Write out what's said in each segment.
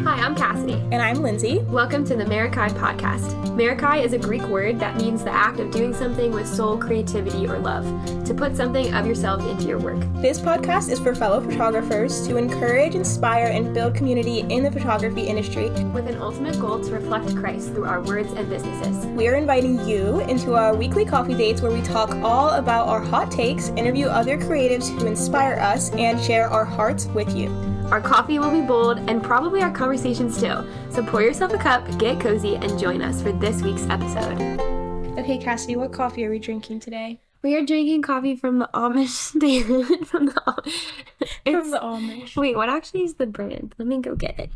Hi, I'm Cassidy. And I'm Lindsay. Welcome to the Meraki podcast. Meraki is a Greek word that means the act of doing something with soul, creativity, or love, to put something of yourself into your work. This podcast is for fellow photographers to encourage, inspire, and build community in the photography industry with an ultimate goal to reflect Christ through our words and businesses. We are inviting you into our weekly coffee dates where we talk all about our hot takes, interview other creatives who inspire us, and share our hearts with you. Our coffee will be bold, and probably our conversations too. So pour yourself a cup, get cozy, and join us for this week's episode. Okay, Cassidy, what coffee are we drinking today? We are drinking coffee from the Amish. from the Amish. Wait, what actually is the brand? Let me go get it.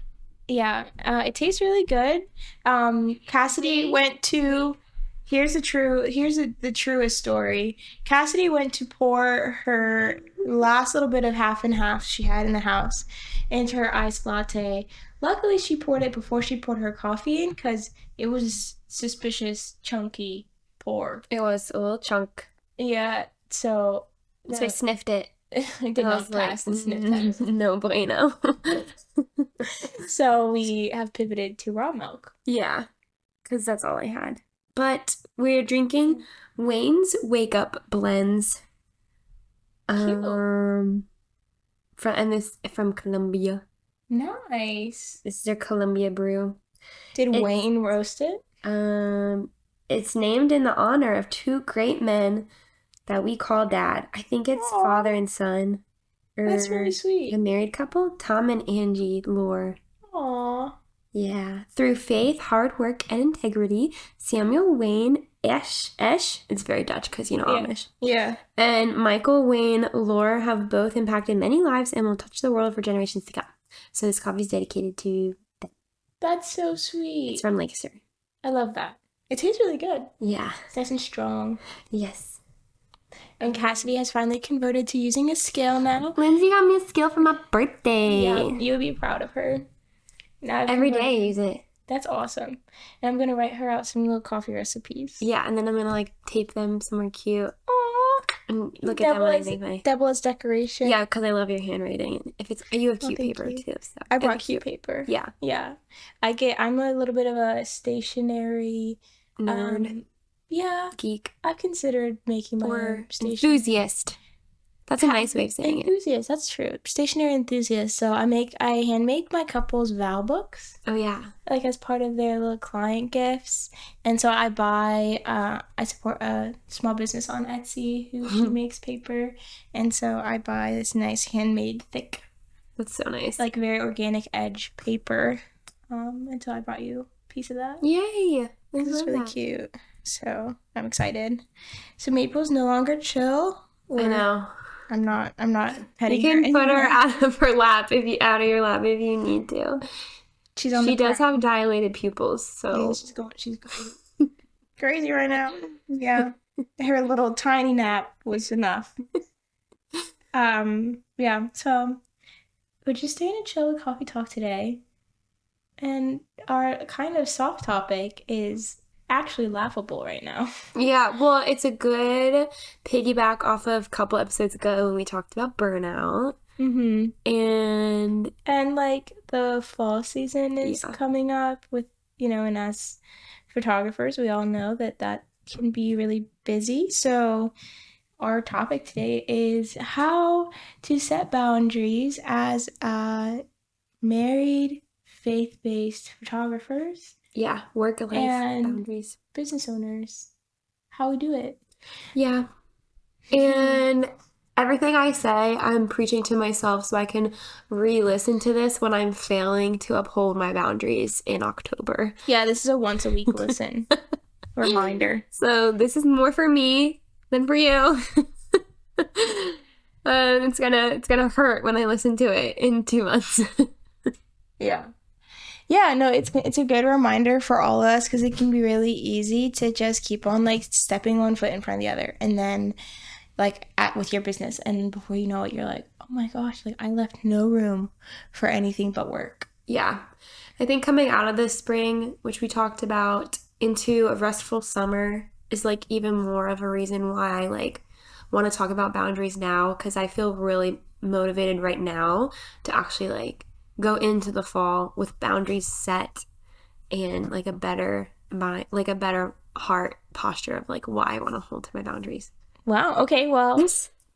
Yeah, it tastes really good. Cassidy went to... Here's the truest story. Cassidy went to pour her last little bit of half and half she had in the house into her iced latte. Luckily, she poured it before she poured her coffee in because it was suspicious, chunky pour. It was a little chunk. Yeah, so I sniffed it. I did not pass the sniff test. No bueno. So we have pivoted to raw milk. Yeah, because that's all I had. But we're drinking Wayne's Wake Up Blends. From Colombia. Nice. This is their Colombia brew. Did Wayne roast it? It's named in the honor of two great men that we call Dad. I think it's father and son. That's really sweet. A married couple, Tom and Angie Lohr. Aww. Yeah. Through faith, hard work, and integrity, Samuel Wayne Esch, it's very Dutch because, Amish. Yeah. And Michael Wayne Lohr have both impacted many lives and will touch the world for generations to come. So this coffee is dedicated to them. That's so sweet. It's from Lancaster. I love that. It tastes really good. Yeah. It's nice and strong. Yes. And Cassidy has finally converted to using a scale now. Lindsay got me a scale for my birthday. Yeah, you would be proud of her. Now every day I use it. That's awesome. And I'm going to write her out some little coffee recipes. Yeah, and then I'm going to tape them somewhere cute. Aww. And look at them when I make my... Double as decoration. Yeah, because I love your handwriting. You have cute paper too. So I brought cute paper. Yeah. Yeah. I'm a little bit of a stationery... nerd. Yeah. Geek. I've considered making my own enthusiast. That's a nice way of saying enthusiast, that's true. Stationary enthusiast. So I handmade my couple's vow books. Oh yeah. As part of their little client gifts. And so I support a small business on Etsy who makes paper. And so I buy this nice handmade thick. That's so nice. Very organic edge paper. And so I brought you a piece of that. Yay. This is really cute. So I'm excited. So Maple's no longer chill. I know. I'm not petting her. You can put her out of your lap if you need to. She does have dilated pupils, so yeah, she's going crazy right now. Yeah. Her little tiny nap was enough. Yeah, so we're just staying and chill with Coffee Talk today. And our kind of soft topic is actually laughable right now. Yeah, well, it's a good piggyback off of a couple episodes ago when we talked about burnout. Mm-hmm. And the fall season is coming up with, and as photographers, we all know that can be really busy. So our topic today is how to set boundaries as married, faith-based photographers. Yeah, work-life boundaries. Business owners. How we do it. Yeah. And everything I say, I'm preaching to myself so I can re-listen to this when I'm failing to uphold my boundaries in October. Yeah, this is a once-a-week listen. Reminder. So this is more for me than for you. It's gonna hurt when I listen to it in 2 months. Yeah. Yeah, no, it's a good reminder for all of us because it can be really easy to just keep on stepping one foot in front of the other, and then with your business, and before you know it, you're like, oh my gosh, I left no room for anything but work. Yeah, I think coming out of this spring, which we talked about, into a restful summer is even more of a reason why I want to talk about boundaries now, because I feel really motivated right now to actually like go into the fall with boundaries set and like a better mind, like a better heart posture of like why I want to hold to my boundaries. Wow. Okay. Well,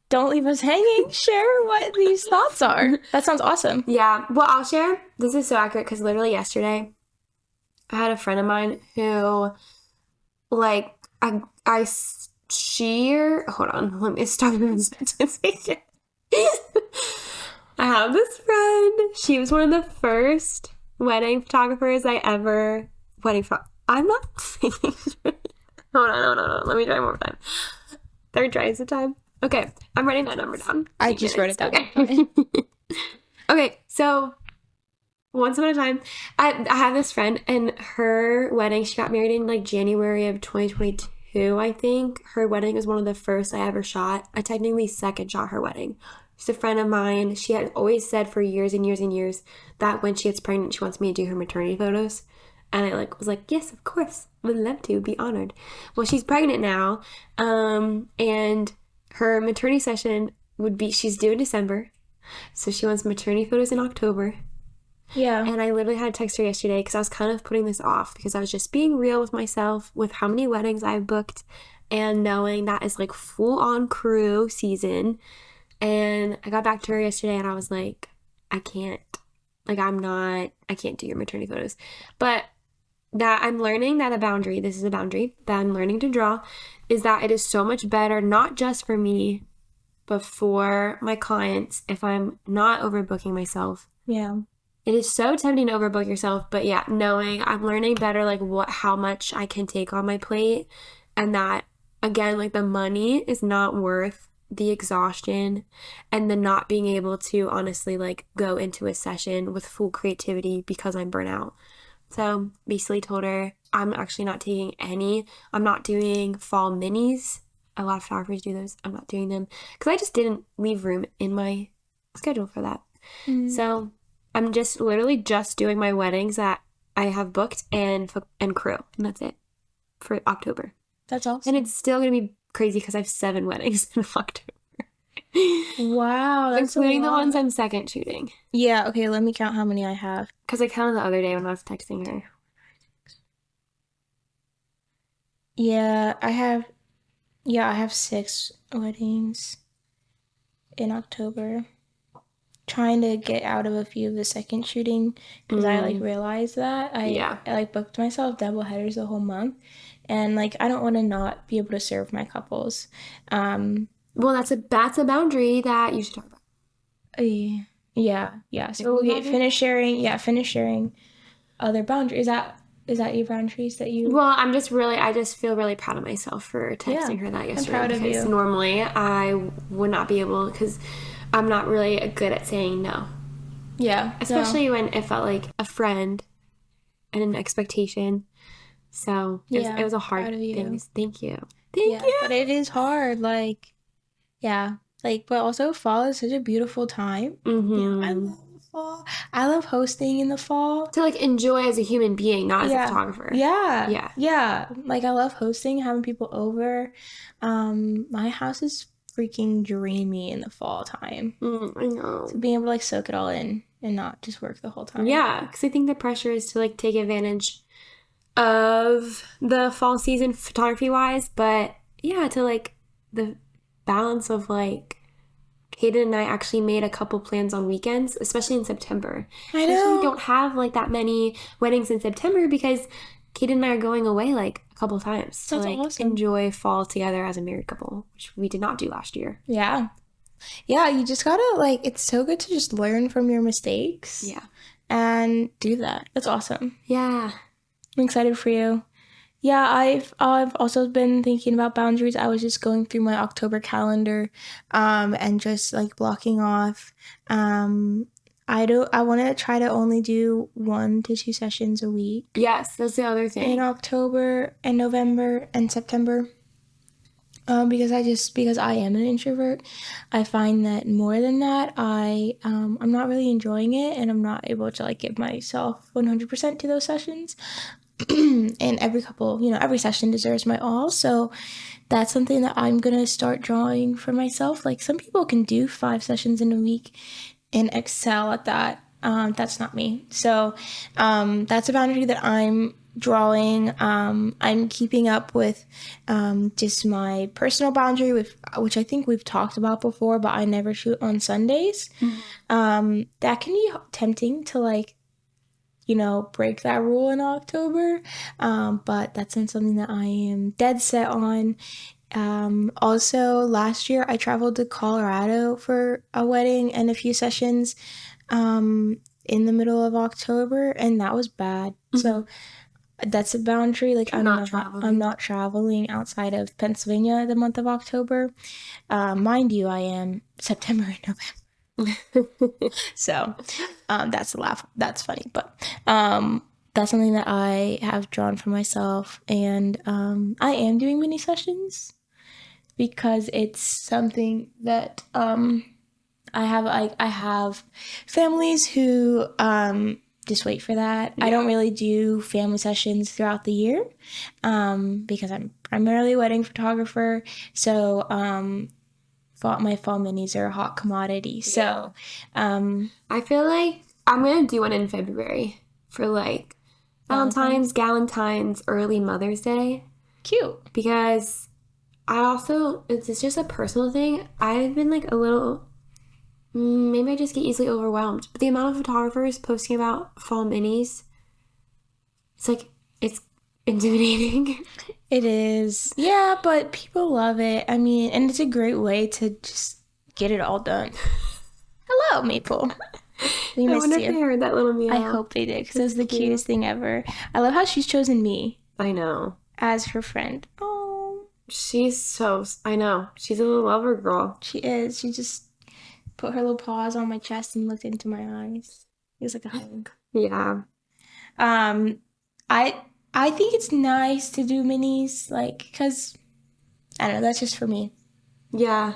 don't leave us hanging. Share what these thoughts are. That sounds awesome. Yeah. Well, I'll share. This is so accurate because literally yesterday I had a friend of mine who like hold on, let me start this sentence again. I have this friend. She was one of the first wedding photographers I ever I'm not thinking. Hold on. Let me try one more time. Third try is the time. Okay, I'm writing that number down. I just wrote it down. Okay. Okay, so once upon a time, I have this friend, and her wedding, she got married in like January of 2022, I think. Her wedding was one of the first I ever shot. I technically second shot her wedding. She's a friend of mine. She had always said for years and years and years that when she gets pregnant, she wants me to do her maternity photos. And I was like, yes, of course. Would love to, be honored. Well, she's pregnant now. And her maternity session she's due in December. So she wants maternity photos in October. Yeah. And I literally had to text her yesterday because I was kind of putting this off because I was just being real with myself with how many weddings I've booked and knowing that is like full on crew season. And I got back to her yesterday and I was like, I can't do your maternity photos. But that I'm learning that this is a boundary that I'm learning to draw, is that it is so much better, not just for me, but for my clients if I'm not overbooking myself. Yeah. It is so tempting to overbook yourself, but yeah, knowing I'm learning better like how much I can take on my plate, and that again, like the money is not worth the exhaustion and the not being able to honestly like go into a session with full creativity because I'm burnt out. So basically told her I'm actually not I'm not doing fall minis. A lot of photographers do those. I'm not doing them because I just didn't leave room in my schedule for that. So I'm just literally just doing my weddings that I have booked and crew, and that's it for October. That's awesome. And it's still going to be crazy because I have 7 weddings in October. Wow, that's including the ones I'm second shooting. Yeah, okay, let me count how many I have. Because I counted the other day when I was texting her. Yeah, I have 6 weddings in October. Trying to get out of a few of the second shooting because I like realized that I like booked myself double headers the whole month, and like I don't want to not be able to serve my couples. Well, that's a boundary that you should talk about. Yeah. So finish sharing other boundaries. Is that your boundaries that you? Well, I just feel really proud of myself for texting her that yesterday. I'm proud of you. Normally I would not be able, because I'm not really good at saying no. Yeah. Especially when it felt like a friend and an expectation. So it was a hard thing. Thank you. Thank you. But it is hard. Like, yeah. Like, but also fall is such a beautiful time. Mm-hmm. I love fall. I love hosting in the fall. To like enjoy as a human being, not as a photographer. Yeah. Like I love hosting, having people over. My house is freaking dreamy in the fall time. I know. So being able to like soak it all in and not just work the whole time. Yeah, because I think the pressure is to like take advantage of the fall season photography wise, but yeah, to like the balance of like Kaden and I actually made a couple plans on weekends, especially in September. I know. We don't have like that many weddings in September because Kaden and I are going away like a couple times to like enjoy fall together as a married couple, which we did not do last year. Yeah, you just gotta like, it's so good to just learn from your mistakes. Yeah. And do that. That's awesome. Yeah. I'm excited for you. Yeah, I've also been thinking about boundaries. I was just going through my October calendar, and just like blocking off. I want to try to only do 1 to 2 sessions a week. Yes, that's the other thing. In October and November and September. Because I am an introvert, I find that more than that, I'm not really enjoying it, and I'm not able to like give myself 100% to those sessions. and every session deserves my all. So that's something that I'm going to start drawing for myself. Like some people can do 5 sessions in a week and excel at that. That's not me. So that's a boundary that I'm drawing. I'm keeping up with just my personal boundary, which I think we've talked about before, but I never shoot on Sundays. That can be tempting to like, break that rule in October. But that's not something that I am dead set on. Also, last year I traveled to Colorado for a wedding and a few sessions in the middle of October, and that was bad. So that's a boundary. Like I'm not traveling outside of Pennsylvania the month of October. Mind you, I am September and November. So that's a laugh. That's funny, but that's something that I have drawn for myself, and I am doing mini sessions because it's something that I have families who just wait for that. Yeah. I don't really do family sessions throughout the year because I'm primarily a wedding photographer. So my fall minis are a hot commodity. So I feel like I'm going to do one in February for like Valentine's, Galentine's, early Mother's Day. Cute. Because it's just a personal thing. I've been like a little, maybe I just get easily overwhelmed. But the amount of photographers posting about fall minis, it's intimidating. It is. Yeah, but people love it. I mean, and it's a great way to just get it all done. Hello, Maple. We missed you. I wonder if they heard that little meow. I hope they did, because it was the cutest thing ever. I love how she's chosen me. I know. As her friend. Oh. I know. She's a little lover girl. She is. She just put her little paws on my chest and looked into my eyes. It was like a hug. Yeah. I think it's nice to do minis, like, because, I don't know, that's just for me. Yeah.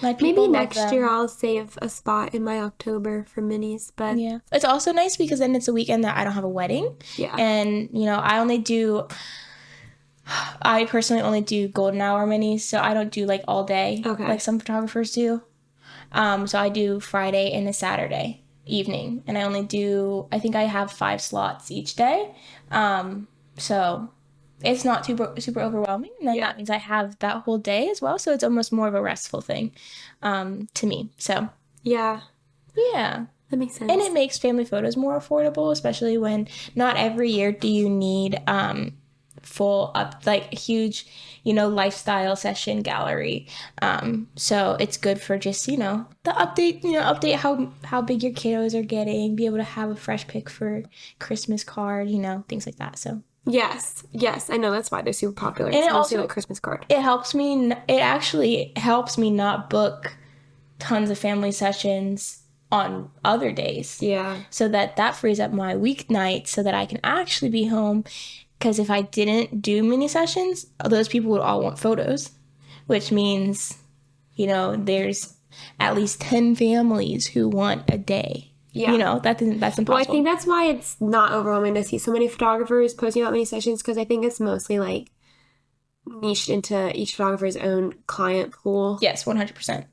Maybe next year I'll save a spot in my October for minis, but... Yeah. It's also nice because then it's a weekend that I don't have a wedding. Yeah. And, I personally only do golden hour minis, so I don't do, like, all day. Okay. Like some photographers do. So I do Friday and a Saturday evening, and I think I have 5 slots each day. So it's not super overwhelming, and then that means I have that whole day as well, so it's almost more of a restful thing to me. So yeah, that makes sense. And it makes family photos more affordable, especially when not every year do you need full up, like, huge lifestyle session gallery. So it's good for just the update how big your kiddos are getting, be able to have a fresh pic for Christmas card, things like that. So Yes, I know that's why they're super popular. It's mostly like Christmas card. It actually helps me not book tons of family sessions on other days. Yeah. So that frees up my weeknight so that I can actually be home. Because if I didn't do mini sessions, those people would all want photos, which means, there's at least 10 families who want a day. Yeah. That's impossible. Well, I think that's why it's not overwhelming to see so many photographers posting about mini sessions, because I think it's mostly like niched into each photographer's own client pool. Yes, 100%.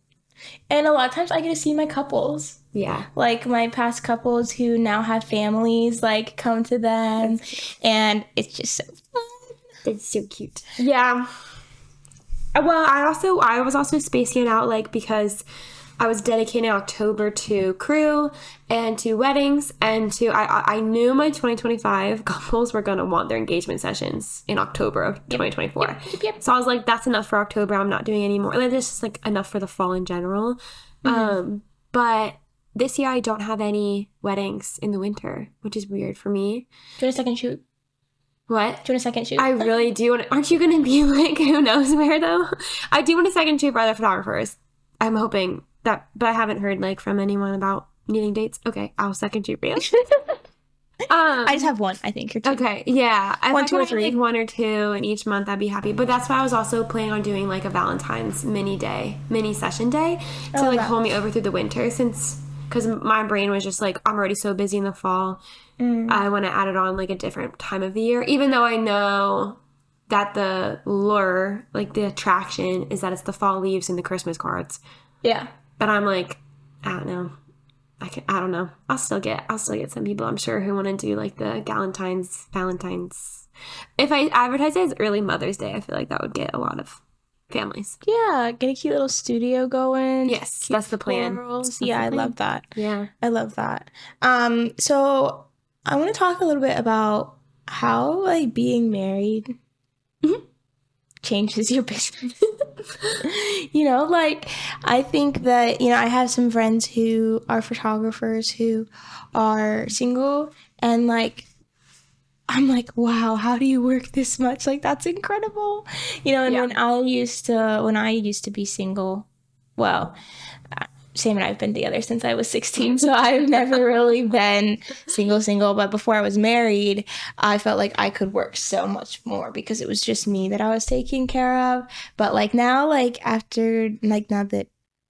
And a lot of times I get to see my couples. Yeah. Like my past couples who now have families, like, come to them. And it's just so fun. It's so cute. Yeah. Well, I was also spacing it out, like, because I was dedicating October to crew and to weddings, and I knew my 2025 couples were going to want their engagement sessions in October of 2024. Yep. So I was like, that's enough for October. I'm not doing any more. Like, it's just like enough for the fall in general. Mm-hmm. But this year I don't have any weddings in the winter, which is weird for me. Do you want a second shoot? What? Do you want a second shoot? I really do want to. Aren't you going to be like, who knows where, though? I do want a second shoot for other photographers. I'm hoping that, but I haven't heard, like, from anyone about needing dates. Okay, I'll second shoot for you. I just have one, I think, or two. Okay, yeah. One, two, or three. Like 1 or 2 in each month, I'd be happy. But that's why I was also planning on doing, like, a Valentine's mini session day to, hold me over through the winter, since because my brain was just like, I'm already so busy in the fall. Mm. I want to add it on like a different time of the year, even though I know that the lure, like the attraction, is that it's the fall leaves and the Christmas cards. Yeah. But I'm like, I don't know. I don't know. I'll still get some people, I'm sure, who want to do like the Valentine's. If I advertise it as early Mother's Day, I feel like that would get a lot of families. Yeah, get a cute little studio going. Yes, Cute that's the plan. florals. That's Yeah, the I plan. love that. Yeah. I love that. So I want to talk a little bit about how like being married changes your business. You know, like I think that, you know, I have some friends who are photographers who are single, and like I'm like, wow, how do you work this much? Like that's incredible. You know, and Yeah. when I used to be single, well, Sam and I have been together since I was 16, so I've never really been single. But before I was married, I felt like I could work so much more because it was just me that I was taking care of. But like now, like after, like now that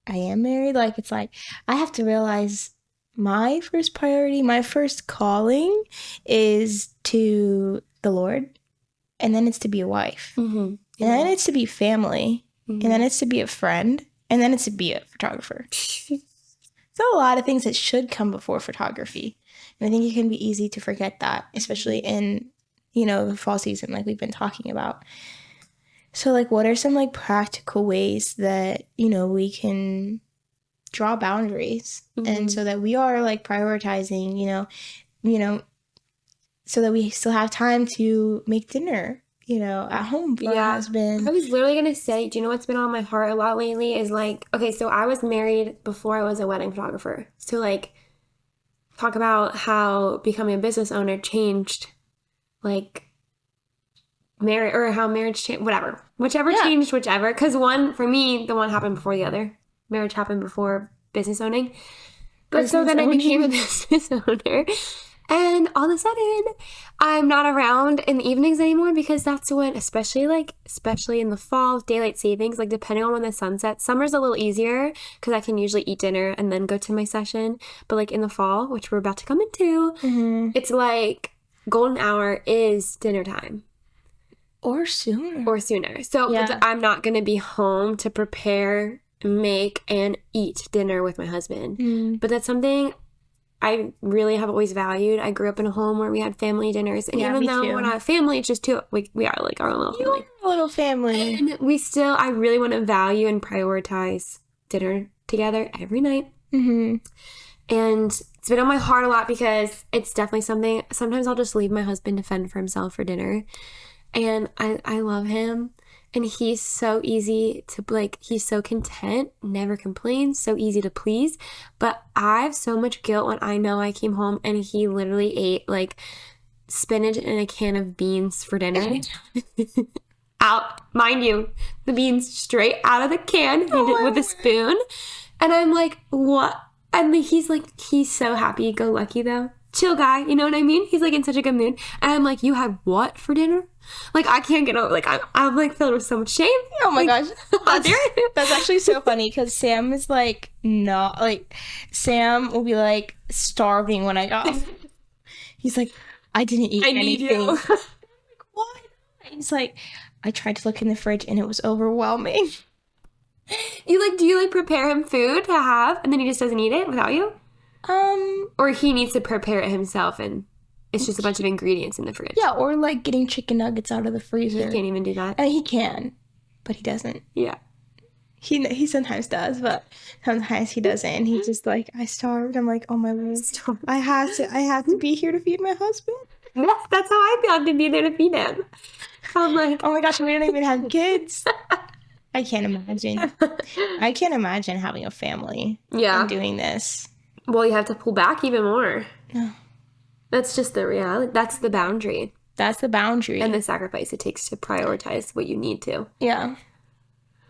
I am married, like it's like I have to realize my first priority, my first calling is to the Lord, and then it's to be a wife, Mm-hmm. and then it's to be family, Mm-hmm. and then it's to be a friend, and then it's to be a photographer. So a lot of things that should come before photography. And I think it can be easy to forget that, especially in, you know, the fall season like we've been talking about. So like what are some like practical ways that, you know, we can draw boundaries and so that we are like prioritizing, you know, so that we still have time to make dinner, you know, at home for our husband. I was literally going to say, do you know what's been on my heart a lot lately is like, okay, so I was married before I was a wedding photographer. So like talk about how becoming a business owner changed like marriage, or how marriage changed, whatever. Whichever changed, whichever. Because one, for me, the one happened before the other. Marriage happened before business owning. But so then I became a business owner. And all of a sudden, I'm not around in the evenings anymore because that's when, especially in the fall, daylight savings, like depending on when the sun sets, summer's a little easier because I can usually eat dinner and then go to my session. But like in the fall, which we're about to come into, it's like golden hour is dinner time. Or sooner. So I'm not going to be home to prepare, make, and eat dinner with my husband. But that's something I really have always valued. I grew up in a home where we had family dinners. And even though we're not a family, it's just two. We are like our own little family. A little family. And I really want to value and prioritize dinner together every night. And it's been on my heart a lot because it's definitely something. Sometimes I'll just leave my husband to fend for himself for dinner. And I love him. And he's so easy to, like, he's so content, never complains, so easy to please. But I have so much guilt when I know I came home and he literally ate, like, spinach and a can of beans for dinner. Out, mind you, the beans straight out of the can, hit it with a spoon. And I'm like, what? And he's like, he's so happy-go-lucky, though. Chill guy, you know what I mean? He's like in such a good mood. And I'm like, you had what for dinner? Like, I can't get over, like, I'm like filled with so much shame. Oh my gosh. That's, that's actually so funny because Sam is like, not, like, Sam will be like starving when I got home. He's like, I didn't eat anything. I'm like, what? He's like, I tried to look in the fridge and it was overwhelming. Do you like prepare him food to have and then he just doesn't eat it without you? Or he needs to prepare it himself and it's just a bunch of ingredients in the fridge. Yeah, or like getting chicken nuggets out of the freezer. He can't even do that. I mean, he can, but he doesn't. Yeah. He sometimes does, but sometimes he doesn't. And he's just like, I starved. I'm like, oh my Lord. I have to be here to feed my husband. Yes, that's how I feel. I have to be there to feed him. I'm like, oh my gosh, we don't even have kids. I can't imagine. I can't imagine having a family. Yeah. And doing this. Well, you have to pull back even more. No. That's just the reality. That's the boundary. That's the boundary. And the sacrifice it takes to prioritize what you need to. Yeah.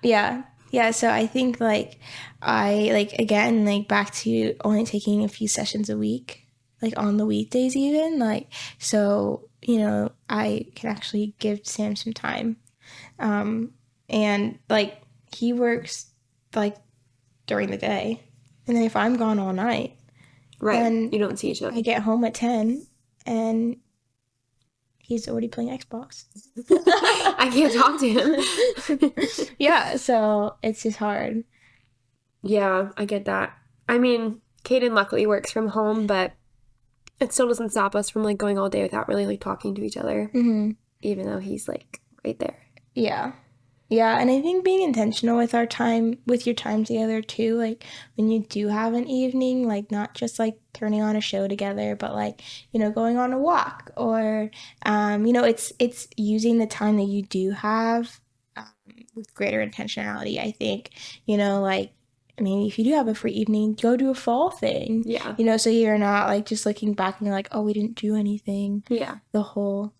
Yeah. Yeah. So I think like again, like back to only taking a few sessions a week, like on the weekdays even, like, so, you know, I can actually give Sam some time. And like he works like during the day. And then if I'm gone all night, Right. And You don't see each other. I get home at 10 and he's already playing Xbox. I can't talk to him. Yeah, so it's just hard. Yeah, I get that. I mean, Caden luckily works from home, but it still doesn't stop us from like going all day without really like talking to each other, even though he's like right there. Yeah. Yeah, and I think being intentional with your time together too, like when you do have an evening, like not just like turning on a show together, but like, going on a walk or, it's using the time that you do have with greater intentionality, I think, like, I mean, if you do have a free evening, go do a fall thing. Yeah. So you're not like just looking back and you're like, oh, we didn't do anything. Yeah. The whole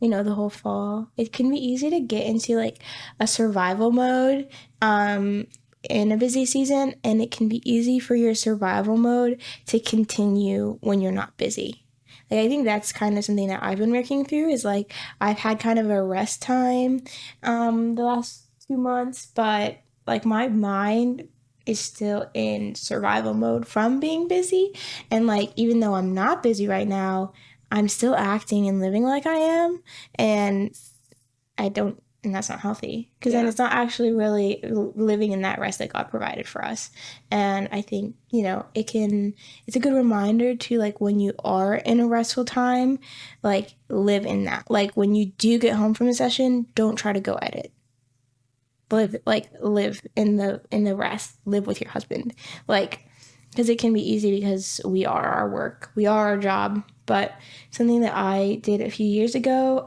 fall. It can be easy to get into like a survival mode in a busy season, and it can be easy for your survival mode to continue when you're not busy. Like, I think that's kind of something that I've been working through is like I've had kind of a rest time the last 2 months, but like my mind is still in survival mode from being busy. And like, even though I'm not busy right now, I'm still acting and living like I am. And and that's not healthy because then it's not actually really living in that rest that God provided for us. And I think, it's a good reminder to like when you are in a restful time, like live in that. Like when you do get home from a session, don't try to go edit. Live in the rest, live with your husband, like, because it can be easy because we are our work, we are our job. But something that I did a few years ago,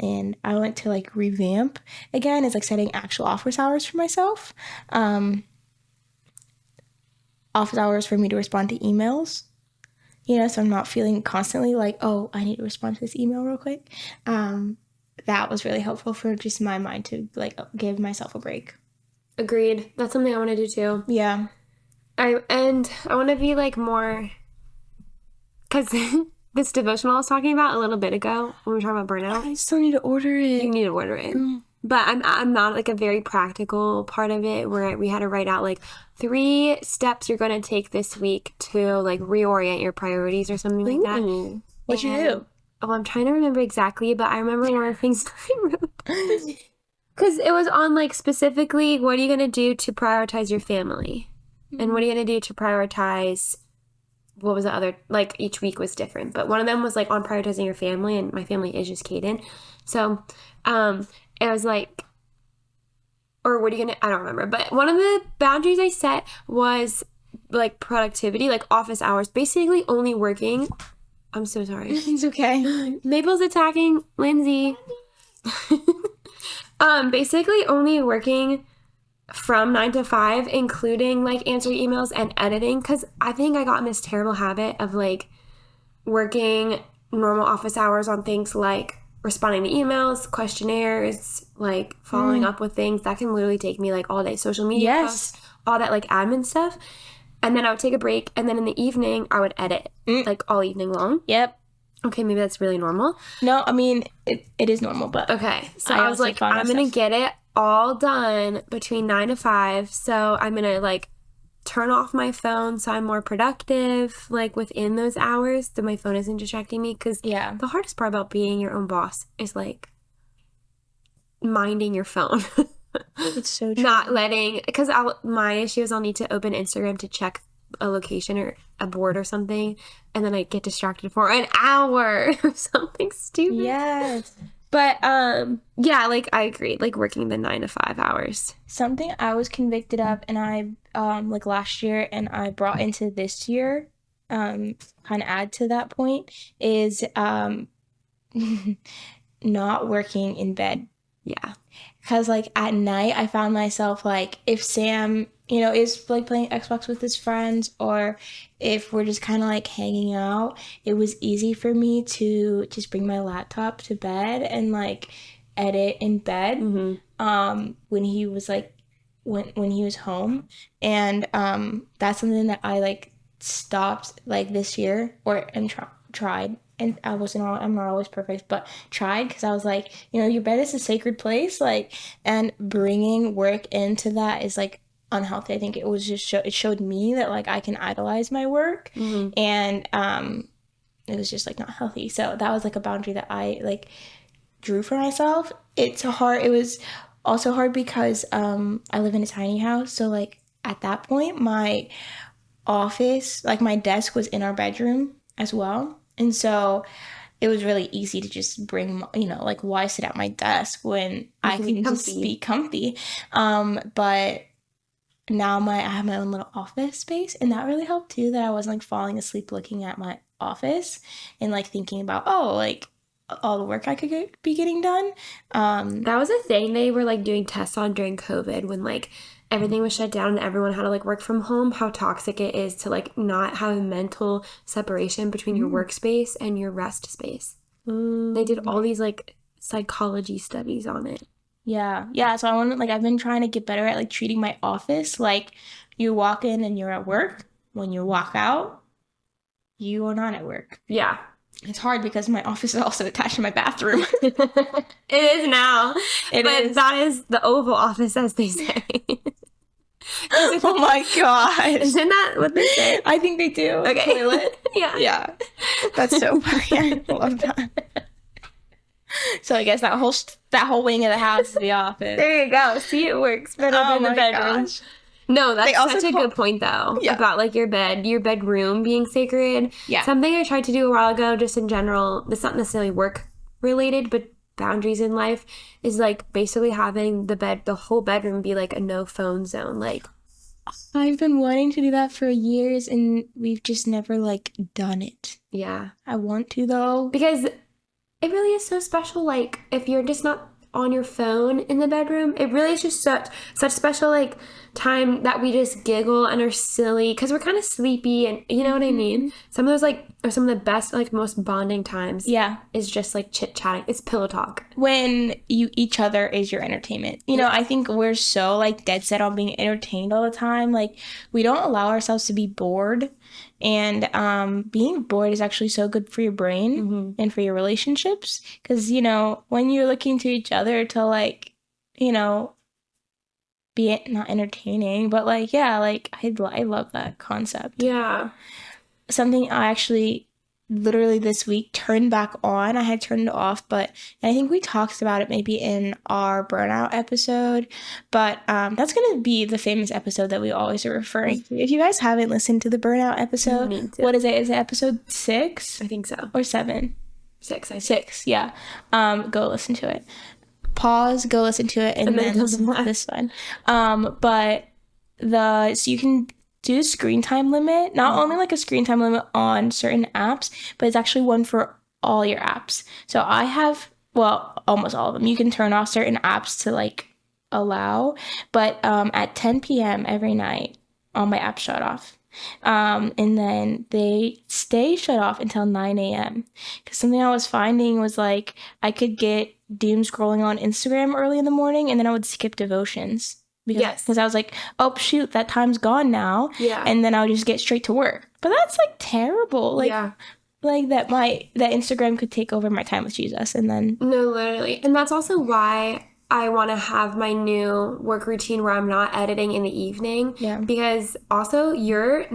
and I went to like revamp again, is like setting actual office hours for myself. Office hours for me to respond to emails, so I'm not feeling constantly like, oh, I need to respond to this email real quick. That was really helpful for just my mind to like give myself a break. Agreed. That's something I want to do too. Yeah. I want to be like more, because this devotional I was talking about a little bit ago when we were talking about burnout. I still need to order it. You need to order it. But I'm not like a very practical part of it where we had to write out like 3 steps you're going to take this week to like reorient your priorities or something like that. What'd you do? Oh, I'm trying to remember exactly, but I remember one of the things I wrote. Because it was on like specifically, what are you going to do to prioritize your family? And what are you going to do to prioritize, what was the other, like each week was different. But one of them was like on prioritizing your family, and my family is just Caden. So it was like, or what are you going to, I don't remember. But one of the boundaries I set was like productivity, like office hours, basically only working. I'm so sorry. It's okay. Maple's attacking Lindsay. Basically only working from 9 to 5, including like answering emails and editing, because I think I got in this terrible habit of like working normal office hours on things like responding to emails, questionnaires, like following up with things that can literally take me like all day, social media posts, all that like admin stuff. And then I would take a break, and then in the evening I would edit like all evening long. Yep. Okay, maybe that's really normal. No, I mean it is normal, but okay. So I was like, I'm gonna get it all done between 9 to 5. So I'm gonna like turn off my phone so I'm more productive like within those hours, so my phone isn't distracting me. Because the hardest part about being your own boss is like minding your phone. It's so true. Not letting, because my issue is I'll need to open Instagram to check a location or a board or something, and then I get distracted for an hour or something stupid. Yes. But yeah, like I agree, like working the 9 to 5 hours. Something I was convicted of, and I like last year, and I brought into this year, kind of add to that point, is not working in bed. Yeah. Because like at night I found myself like, if Sam is like playing Xbox with his friends, or if we're just kind of like hanging out, it was easy for me to just bring my laptop to bed and like edit in bed when he was like when he was home. And that's something that I like stopped like this year, and tried. And I'm not always perfect, but tried, because I was like, your bed is a sacred place, like, and bringing work into that is like unhealthy. I think it was just it showed me that like I can idolize my work, and it was just like not healthy. So that was like a boundary that I like drew for myself. It was also hard because I live in a tiny house, so like at that point my office, like my desk was in our bedroom as well, and so it was really easy to just bring, like why sit at my desk when I can just be comfy. But now I have my own little office space, and that really helped too, that I wasn't like falling asleep looking at my office and like thinking about, oh, like all the work I could be getting done. That was a thing they were like doing tests on during COVID when like everything was shut down and everyone had to like work from home, how toxic it is to like not have a mental separation between your workspace and your rest space. They did all these like psychology studies on it. Yeah. So I've been trying to get better at like treating my office like you walk in and you're at work. When you walk out, you are not at work. Yeah. It's hard because my office is also attached to my bathroom. It is now. But that is the Oval Office, as they say. Oh my gosh. Isn't that what they say? I think they do. Okay. Toilet? Yeah. That's so funny. I love that. So I guess that whole wing of the house is the office. There you go. See, it works better than the bedroom. Gosh. No, that's such a good point, though, about, like, your bedroom being sacred. Yeah. Something I tried to do a while ago, just in general, it's not necessarily work-related, but boundaries in life, is, like, basically having the whole bedroom be, like, a no-phone zone. Like, I've been wanting to do that for years, and we've just never, like, done it. Yeah. I want to, though. Because it really is so special, like, if you're just not on your phone in the bedroom, it really is just such special, like, time that we just giggle and are silly because we're kind of sleepy, and you know what I mean? Some of those, like, are some of the best, like, most bonding times. Yeah. Is just, like, chit-chatting. It's pillow talk. When each other is your entertainment. You know, I think we're so, like, dead set on being entertained all the time. Like, we don't allow ourselves to be bored. And being bored is actually so good for your brain and for your relationships. Because, you know, when you're looking to each other to, like, you know, be not entertaining, but, like, yeah, like, I love that concept. Yeah. Something I actually literally this week turned back on. I had turned it off, but I think we talked about it maybe in our burnout episode, but that's going to be the famous episode that we always are referring to. If you guys haven't listened to the burnout episode, what is it? Is it episode 6? I think so. Or 7? 6, I think. 6, yeah. Go listen to it. Pause, go listen to it, and then this one. But so you can do a screen time limit, not only like a screen time limit on certain apps, but it's actually one for all your apps. So I have, well, almost all of them. You can turn off certain apps to like allow, but at 10 p.m. every night, all my apps shut off. And then they stay shut off until 9 a.m. Because something I was finding was like I could get doom scrolling on Instagram early in the morning, and then I would skip devotions. Because I was like, oh, shoot, that time's gone now. Yeah. And then I would just get straight to work. But that's, like, terrible. Like, like that Instagram could take over my time with Jesus. And then... No, literally. And that's also why I want to have my new work routine where I'm not editing in the evening. Yeah. Because also your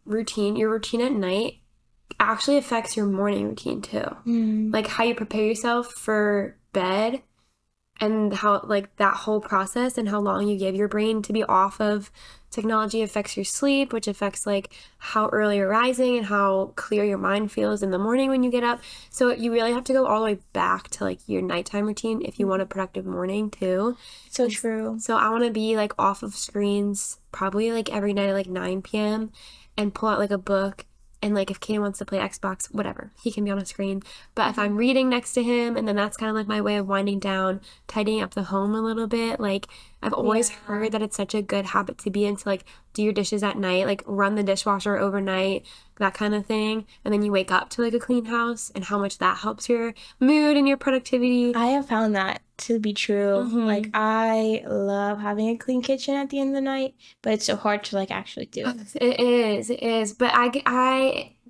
routine at night actually affects your morning routine, too. Like, how you prepare yourself for bed, and how, like, that whole process and how long you give your brain to be off of technology affects your sleep, which affects, like, how early you're rising and how clear your mind feels in the morning when you get up. So you really have to go all the way back to, like, your nighttime routine if you want a productive morning, too. So true. So I want to be, like, off of screens probably, like, every night at, like, 9 p.m. and pull out, like, a book. And, like, if Kaden wants to play Xbox, whatever, he can be on a screen. But if I'm reading next to him, and then that's kind of, like, my way of winding down, tidying up the home a little bit. Like, I've always heard that it's such a good habit to be in, to, like, do your dishes at night, like, run the dishwasher overnight, that kind of thing. And then you wake up to, like, a clean house, and how much that helps your mood and your productivity. I have found that to be true. Like, I love having a clean kitchen at the end of the night, but it's so hard to, like, actually do it. It is. But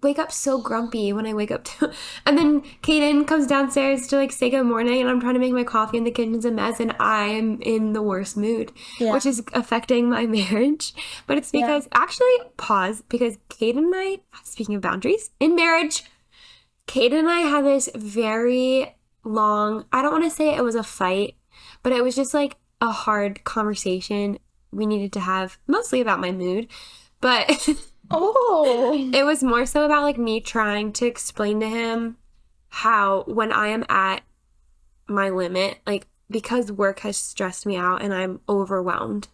wake up so grumpy when I wake up to, and then Kaden comes downstairs to like say good morning, and I'm trying to make my coffee and the kitchen's a mess, and I am in the worst mood, Yeah. which is affecting my marriage. But it's because actually pause, because Kaden and I, speaking of boundaries in marriage, Kaden and I had this very long, I don't want to say it was a fight, but it was just like a hard conversation we needed to have, mostly about my mood. But Oh. it was more so about like me trying to explain to him how when I am at my limit, like because work has stressed me out and I'm overwhelmed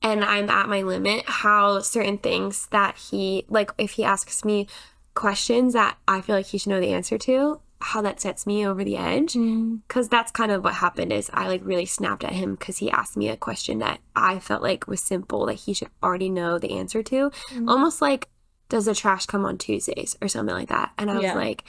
and I'm at my limit, how certain things that he, like if he asks me questions that I feel like he should know the answer to, how that sets me over the edge. Because that's kind of what happened is I like really snapped at him because he asked me a question that I felt like was simple, that he should already know the answer to. Almost like, does the trash come on Tuesdays or something like that? And I was like,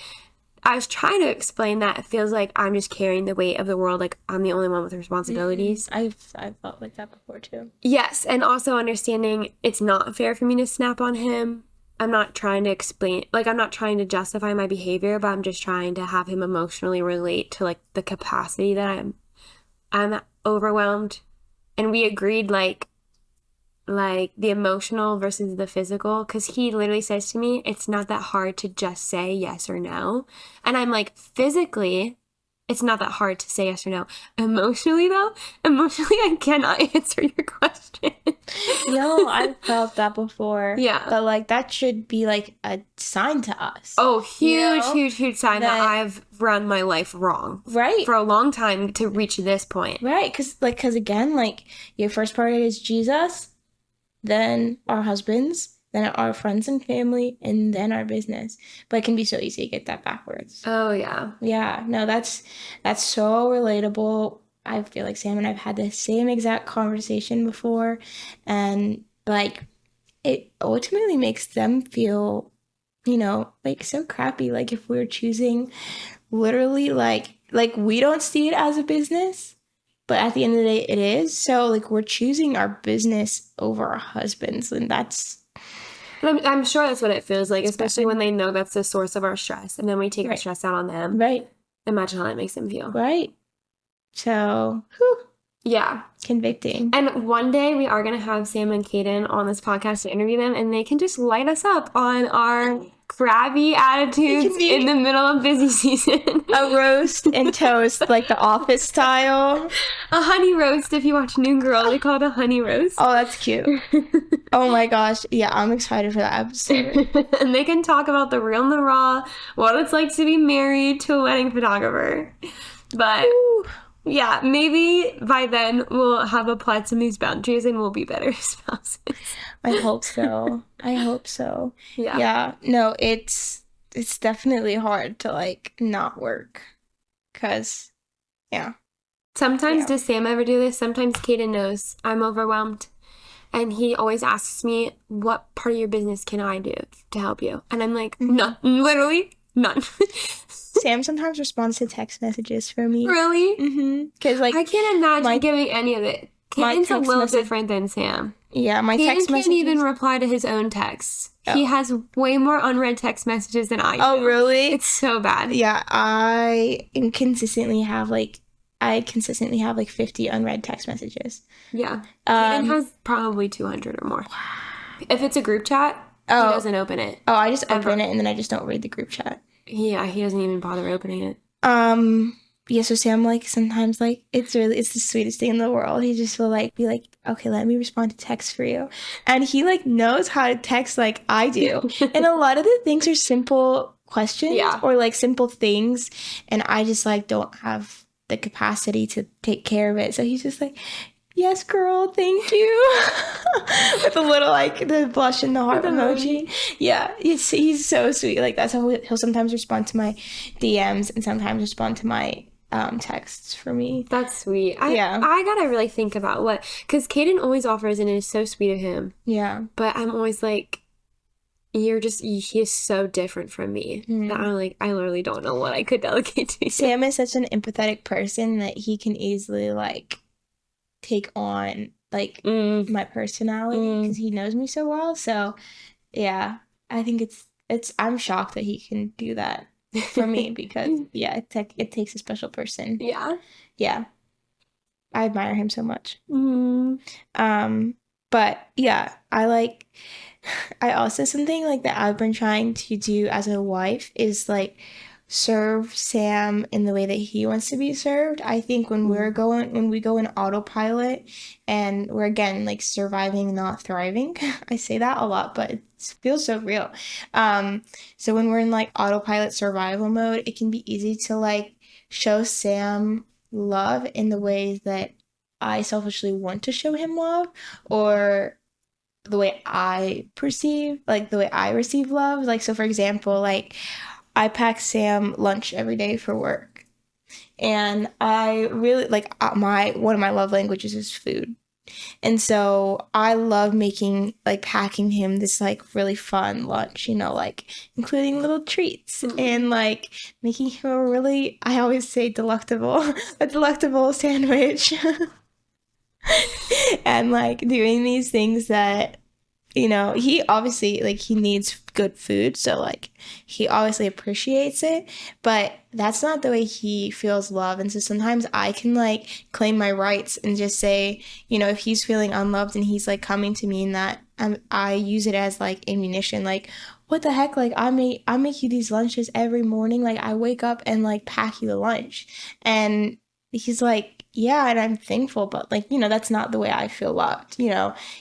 I was trying to explain that it feels like I'm just carrying the weight of the world. Like I'm the only one with responsibilities. I've felt like that before too. Yes. And also understanding it's not fair for me to snap on him. I'm not trying to explain, like I'm not trying to justify my behavior, but I'm just trying to have him emotionally relate to like the capacity that I'm overwhelmed. And we agreed like the emotional versus the physical, because he literally says to me, it's not that hard to just say yes or no. And I'm like, physically, it's not that hard to say yes or no. Emotionally, though, I cannot answer your question. Yo, I've felt that before. Yeah. But like that should be like a sign to us. Oh, huge, You know? huge sign that I've run my life wrong. Right. For a long time to reach this point. Right. Because again, like your first priority is Jesus, then our husbands, then our friends and family, and then our business. But it can be so easy to get that backwards. Oh, yeah. Yeah. No, that's so relatable. I feel like Sam and I've had the same exact conversation before. And like it ultimately makes them feel, you know, like so crappy. Like if we're choosing literally like we don't see it as a business, but at the end of the day it is. So like we're choosing our business over our husbands, and that's I'm sure that's what it feels like, especially when they know that's the source of our stress, and then we take our stress out on them. right. Imagine how that makes them feel. Right. So, whew, Yeah. convicting. And one day we are going to have Sam and Kaden on this podcast to interview them, and they can just light us up on our crabby attitudes in the middle of busy season. A roast and toast, like the Office style. A honey roast, if you watch New Girl, they call it a honey roast. Oh, that's cute. Oh my gosh. Yeah, I'm excited for that episode. And they can talk about the real and the raw, what it's like to be married to a wedding photographer. But yeah, maybe by then we'll have applied some of these boundaries and we'll be better spouses. I hope so. I hope so. Yeah. Yeah. No, it's definitely hard to like not work. 'Cause yeah. Sometimes does Sam ever do this? Sometimes Kaden knows I'm overwhelmed. And he always asks me, what part of your business can I do to help you? And I'm like, none. Literally none. Sam sometimes responds to text messages for me. Really? Mm-hmm. Because like I can't imagine giving any of it. Kaden's a little message- different than Sam. Yeah, my text Kaden messages. can't even reply to his own texts. He has way more unread text messages than I do. Oh, really? It's so bad. Yeah, I consistently have like 50 unread text messages. Yeah. Kaden has probably 200 or more. If it's a group chat, he doesn't open it. Oh, I just open it and then I just don't read the group chat. Yeah, he doesn't even bother opening it. Yeah, so Sam, like, sometimes, like, it's the sweetest thing in the world. He just will, like, be like, okay, let me respond to text for you. And he, like, knows how to text like I do. And a lot of the things are simple questions or, like, simple things. And I just, like, don't have the capacity to take care of it. So he's just like, yes, girl, thank you. With a little, like, the blush and the heart emoji. Yeah, he's so sweet. Like, that's how he'll sometimes respond to my DMs and sometimes respond to my texts for me. That's sweet. I gotta really think about what, because Kaden always offers and it is so sweet of him. Yeah. But I'm always like, he is so different from me that I'm like, I literally don't know what I could delegate to you. Sam is such an empathetic person that he can easily, like, take on, like, my personality because he knows me so well. So, yeah, I think it's I'm shocked that he can do that for me because yeah, it takes a special person. Yeah. Yeah. I admire him so much. Mm. But yeah, I also something like that I've been trying to do as a wife is like serve Sam in the way that he wants to be served. I think when we go in autopilot and we're again like surviving, not thriving. I say that a lot, but it feels so real. Um, so when we're in like autopilot survival mode, it can be easy to like show Sam love in the ways that I selfishly want to show him love or the way I perceive, like the way I receive love. Like, so for example, like I pack Sam lunch every day for work. And I really like one of my love languages is food. And so I love making like packing him this like really fun lunch, like including little treats and like making him a really, I always say delectable, a delectable sandwich. And like doing these things that he obviously like he needs good food, so like he obviously appreciates it, but that's not the way he feels love. And so sometimes I can like claim my rights and just say, if he's feeling unloved and he's like coming to me in that, I use it as like ammunition, like what the heck, like I make you these lunches every morning, like I wake up and like pack you the lunch. And he's like, yeah, and I'm thankful, but like that's not the way I feel loved.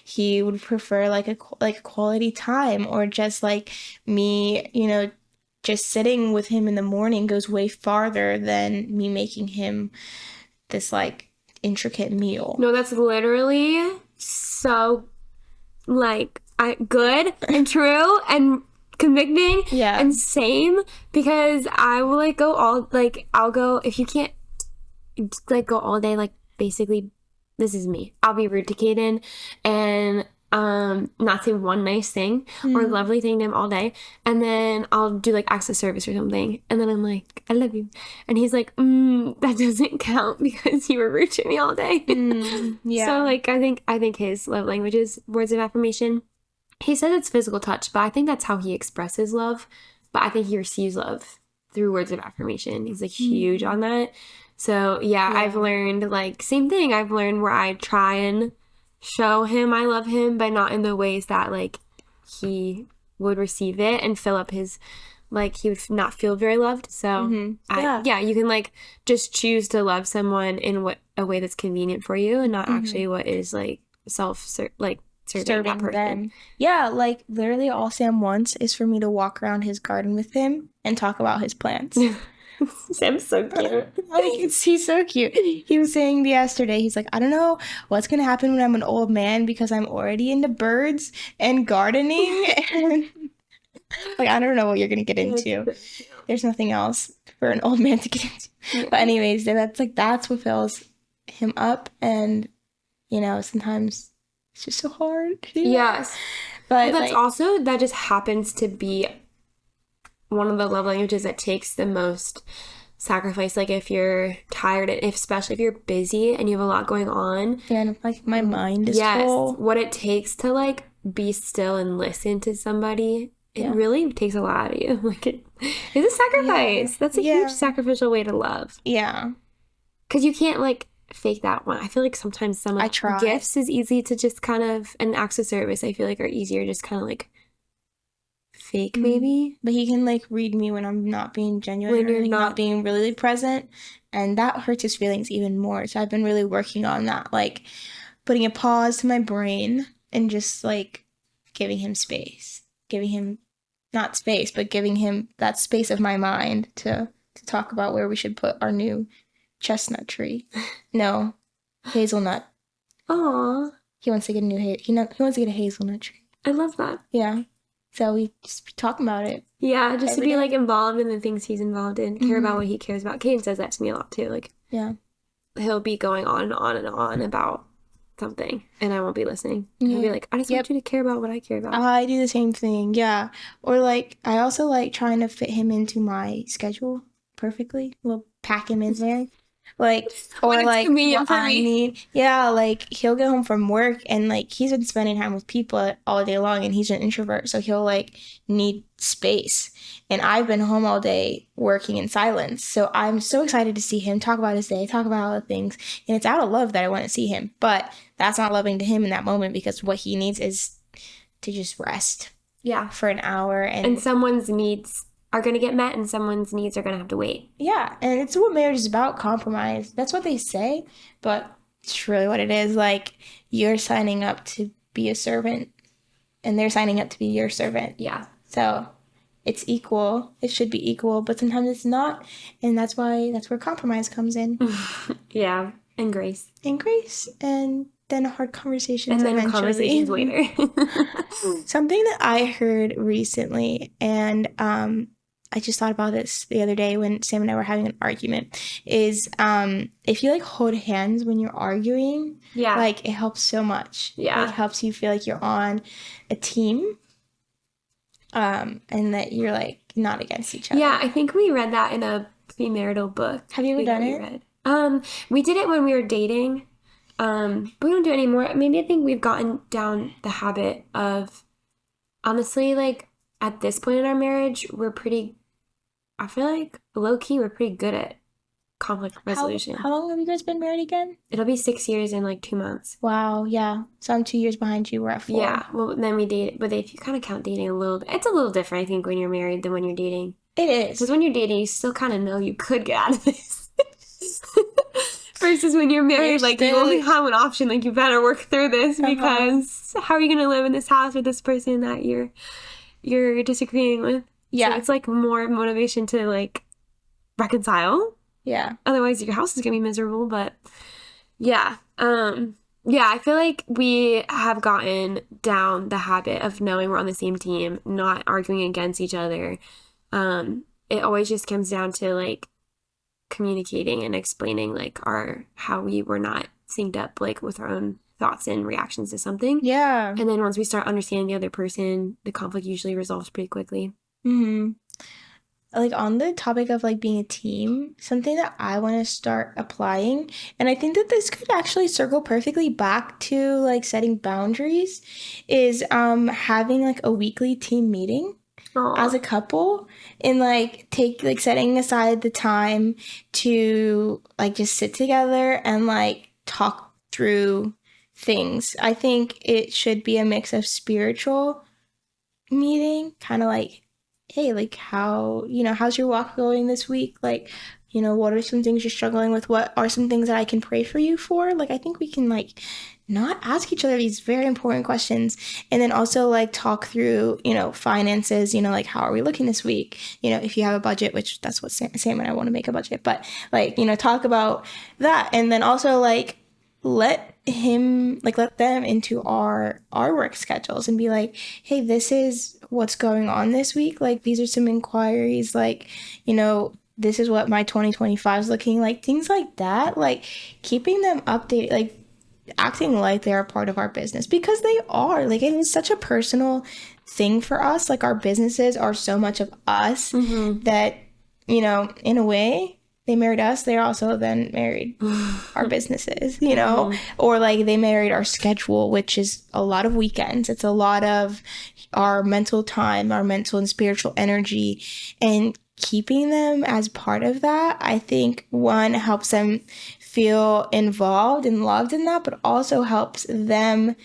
He would prefer like a quality time, or just like me, just sitting with him in the morning goes way farther than me making him this like intricate meal. No, that's literally so like good and true and convicting Yeah. and same, because I will like go all like I'll go if you can't like go all day, like basically this is me. I'll be rude to Caden and not say one nice thing or lovely thing to him all day, and then I'll do like acts of service or something, and then I'm like, I love you, and he's like, that doesn't count because you were rude to me all day. Yeah. So like I think his love language is words of affirmation. He says it's physical touch, but I think that's how he expresses love. But I think he receives love through words of affirmation. He's like huge on that. So yeah, I've learned like same thing. I've learned where I try and show him I love him, but not in the ways that like he would receive it and fill up his, like he would not feel very loved. So you can like just choose to love someone in a way that's convenient for you and not actually what is like serving that person. Them. Yeah, like literally all Sam wants is for me to walk around his garden with him and talk about his plants. Sam's so cute. He's so cute. He was saying yesterday, he's like, I don't know what's gonna happen when I'm an old man because I'm already into birds and gardening. And like, I don't know what you're gonna get into. There's nothing else for an old man to get into. Yeah. But anyways, that's what fills him up. And sometimes it's just so hard. Yes. But that's also, that just happens to be one of the love languages that takes the most sacrifice. Like if you're tired, especially if you're busy and you have a lot going on. And like my mind is full. What it takes to like be still and listen to somebody, it really takes a lot out of you. Like it's a sacrifice. Yeah. That's a huge sacrificial way to love. Yeah. Because you can't like fake that one. I feel like sometimes some like, gifts is easy to just kind of, and acts of service I feel like are easier just kind of like fake maybe. But he can like read me when I'm not being genuine, when you're not being really present, and that hurts his feelings even more. So I've been really working on that, like putting a pause to my brain and just like giving him space, giving him not space, but giving him that space of my mind to talk about where we should put our new chestnut tree. No, hazelnut. Aww. He wants to get a new he wants to get a hazelnut tree. I love that. Yeah. So we just be talking about it. Yeah, just to be like involved in the things he's involved in, care about what he cares about. Caden says that to me a lot too. Like, he'll be going on and on and on about something, and I won't be listening. He'll be like, I just want you to care about what I care about. I do the same thing. Yeah. Or like, I also like trying to fit him into my schedule perfectly. We'll pack him in there. Like, when or it's like what convenient for I me. need. Yeah, like he'll get home from work and like he's been spending time with people all day long and he's an introvert, so he'll like need space. And I've been home all day working in silence. So I'm so excited to see him talk about his day, talk about all the things. And it's out of love that I want to see him. But that's not loving to him in that moment because what he needs is to just rest Yeah. for an hour. And someone's needs are going to get met and someone's needs are going to have to wait. Yeah, and it's what marriage is about, compromise. That's what they say, but it's really what it is. Like, you're signing up to be a servant, and they're signing up to be your servant. Yeah. So it's equal. It should be equal, but sometimes it's not, and that's where compromise comes in. Yeah, and grace. And grace, and then hard conversations And then eventually. conversations later. Something that I heard recently, and I just thought about this the other day when Sam and I were having an argument, is if you like hold hands when you're arguing, Yeah. like it helps so much. Yeah. It helps you feel like you're on a team, and that you're like not against each other. Yeah, I think we read that in a premarital book. Have you ever done it? We did it when we were dating. But we don't do it anymore. Maybe I think we've gotten down the habit of, honestly, like at this point in our marriage, I feel like low key, we're pretty good at conflict resolution. How long have you guys been married again? It'll be 6 years in like 2 months. Wow, yeah. So I'm 2 years behind you. We're at 4. Yeah. Well, then we dated, but if you kind of count dating a little bit, it's a little different, I think, when you're married than when you're dating. It is. Because when you're dating, you still kind of know you could get out of this. Versus when you're married, like you only have an option, like you better work through this because how are you gonna live in this house with this person that you're disagreeing with? Yeah. So it's like more motivation to like reconcile. Yeah. Otherwise your house is gonna be miserable. But yeah. Yeah, I feel like we have gotten down the habit of knowing we're on the same team, not arguing against each other. It always just comes down to like communicating and explaining like how we were not synced up like with our own thoughts and reactions to something. Yeah. And then once we start understanding the other person, the conflict usually resolves pretty quickly. Like on the topic of like being a team, something that I want to start applying, and I think that this could actually circle perfectly back to like setting boundaries, is having like a weekly team meeting. Aww. As a couple, and like setting aside the time to like just sit together and like talk through things. I think it should be a mix of spiritual meeting, kind of like, hey, like how's your walk going this week? Like, what are some things you're struggling with? What are some things that I can pray for you for? Like, I think we can like not ask each other these very important questions, and then also like talk through, finances, like how are we looking this week? If you have a budget, which that's what Sam and I want to make a budget, but like, talk about that. And then also like let them into our work schedules and be like, hey, this is what's going on this week. Like, these are some inquiries, like, this is what my 2025 is looking like, things like that. Like keeping them updated, like acting like they're a part of our business, because they are. Like, it is such a personal thing for us. Like, our businesses are so much of us that, in a way, they married us, they also then married our businesses, or like they married our schedule, which is a lot of weekends. It's a lot of our mental time, our mental and spiritual energy, and keeping them as part of that, I think, one, helps them feel involved and loved in that, but also helps them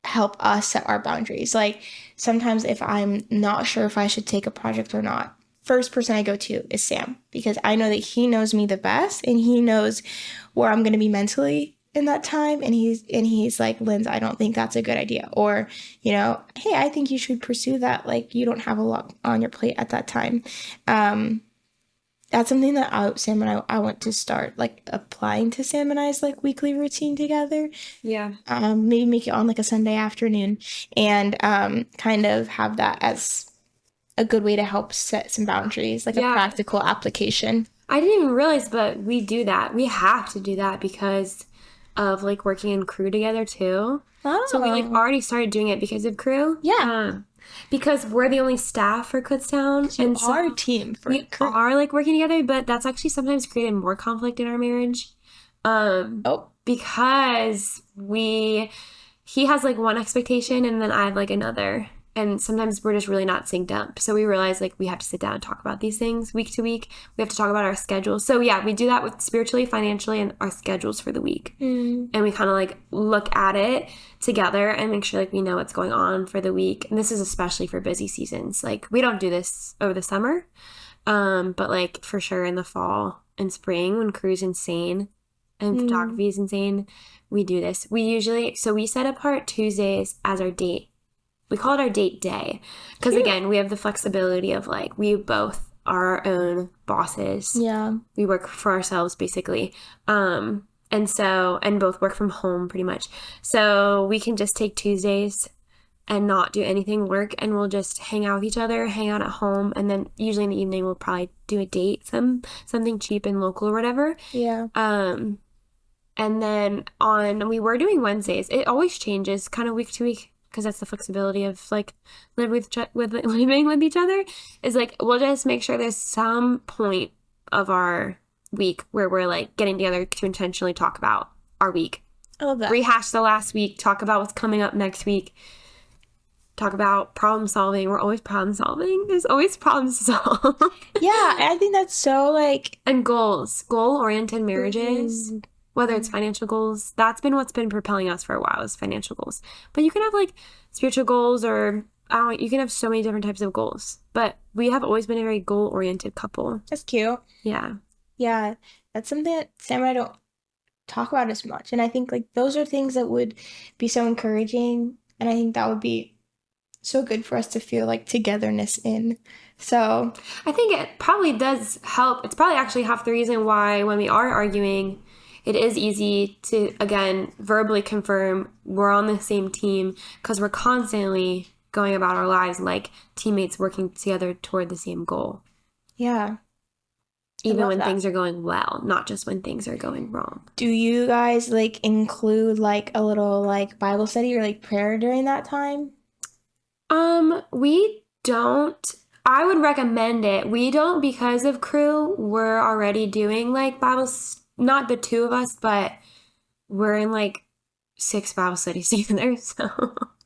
help us set our boundaries. Like, sometimes if I'm not sure if I should take a project or not, first person I go to is Sam, because I know that he knows me the best and he knows where I'm going to be mentally in that time, and he's like, Linz, I don't think that's a good idea, or hey, I think you should pursue that, like you don't have a lot on your plate at that time. That's something that Sam and I want to start like applying to Sam and I's like weekly routine together. Yeah. Maybe make it on like a Sunday afternoon, and kind of have that as a good way to help set some boundaries, like a practical application. I didn't even realize, but we do that. We have to do that because of like working in crew together too. Oh. So we like already started doing it because of crew. Yeah. because we're the only staff for Kutztown, You and so are a team for we are like working together, but that's actually sometimes created more conflict in our marriage. Oh, Because he has like one expectation and then I have like another. And sometimes we're just really not synced up. So we realize like we have to sit down and talk about these things week to week. We have to talk about our schedules. So yeah, we do that with spiritually, financially, and our schedules for the week. And we kind of like look at it together and make sure like we know what's going on for the week. And this is especially for busy seasons. Like we don't do this over the summer. But like for sure in the fall and spring when crew's insane and photography is insane, we do this. We set apart Tuesdays as our date. We call it our date day because again, we have the flexibility of like we both are our own bosses. yeah. We work for ourselves basically. And both work from home pretty much. So we can just take Tuesdays and not do anything work, and we'll just hang out with each other, hang out at home, and then usually in the evening we'll probably do a date, something cheap and local or whatever. Yeah. And then we were doing Wednesdays. It always changes kind of week to week because that's the flexibility of like living with each other. Is like we'll just make sure there's some point of our week where we're like getting together to intentionally talk about our week. I love that. Rehash the last week, talk about what's coming up next week. Talk about problem solving. We're always problem solving. There's always problems to solve. Yeah, I think that's so like And goal-oriented marriages, whether it's financial goals, that's been what's been propelling us for a while is financial goals. But you can have like spiritual goals or you can have so many different types of goals. But we have always been a very goal-oriented couple. that's cute. Yeah. Yeah, that's something that Sam and I don't talk about as much. And I think like those are things that would be so encouraging. And I think that would be so good for us to feel like togetherness in. So I think it probably does help. It's probably actually half the reason why when we are arguing, it is easy to, again, verbally confirm we're on the same team because we're constantly going about our lives like teammates working together toward the same goal. yeah. Even when that. things are going well, not just when things are going wrong. Do you guys like include like a little like Bible study or like prayer during that time? We don't. I would recommend it. We don't because of crew. We're already doing like Bibles, not the two of us, but we're in like 6 Bible studies together. So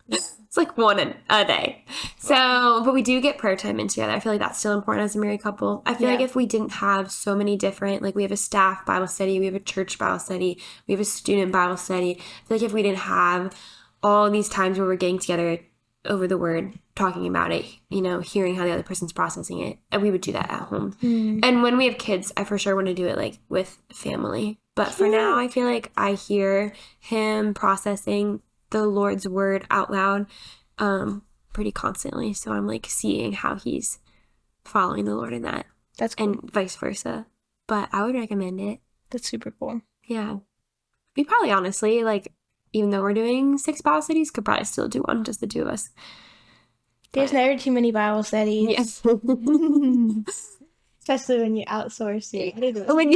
it's like one a day. So, but we do get prayer time in together. I feel like that's still important as a married couple. I feel like if we didn't have so many different, like we have a staff Bible study, we have a church Bible study, we have a student Bible study. I feel like if we didn't have all these times where we're getting together over the word, talking about it, hearing how the other person's processing it, and we would do that at home. And when we have kids, I for sure want to do it like with family. But for now, I feel like I hear him processing the Lord's word out loud pretty constantly. So I'm like seeing how he's following the Lord in that. That's cool. And vice versa. But I would recommend it. That's super cool. Yeah. We probably honestly, like, even though we're doing 6 Bible studies, could probably still do one, just the two of us. There's never too many Bible studies. Yes. Especially when you outsource it. When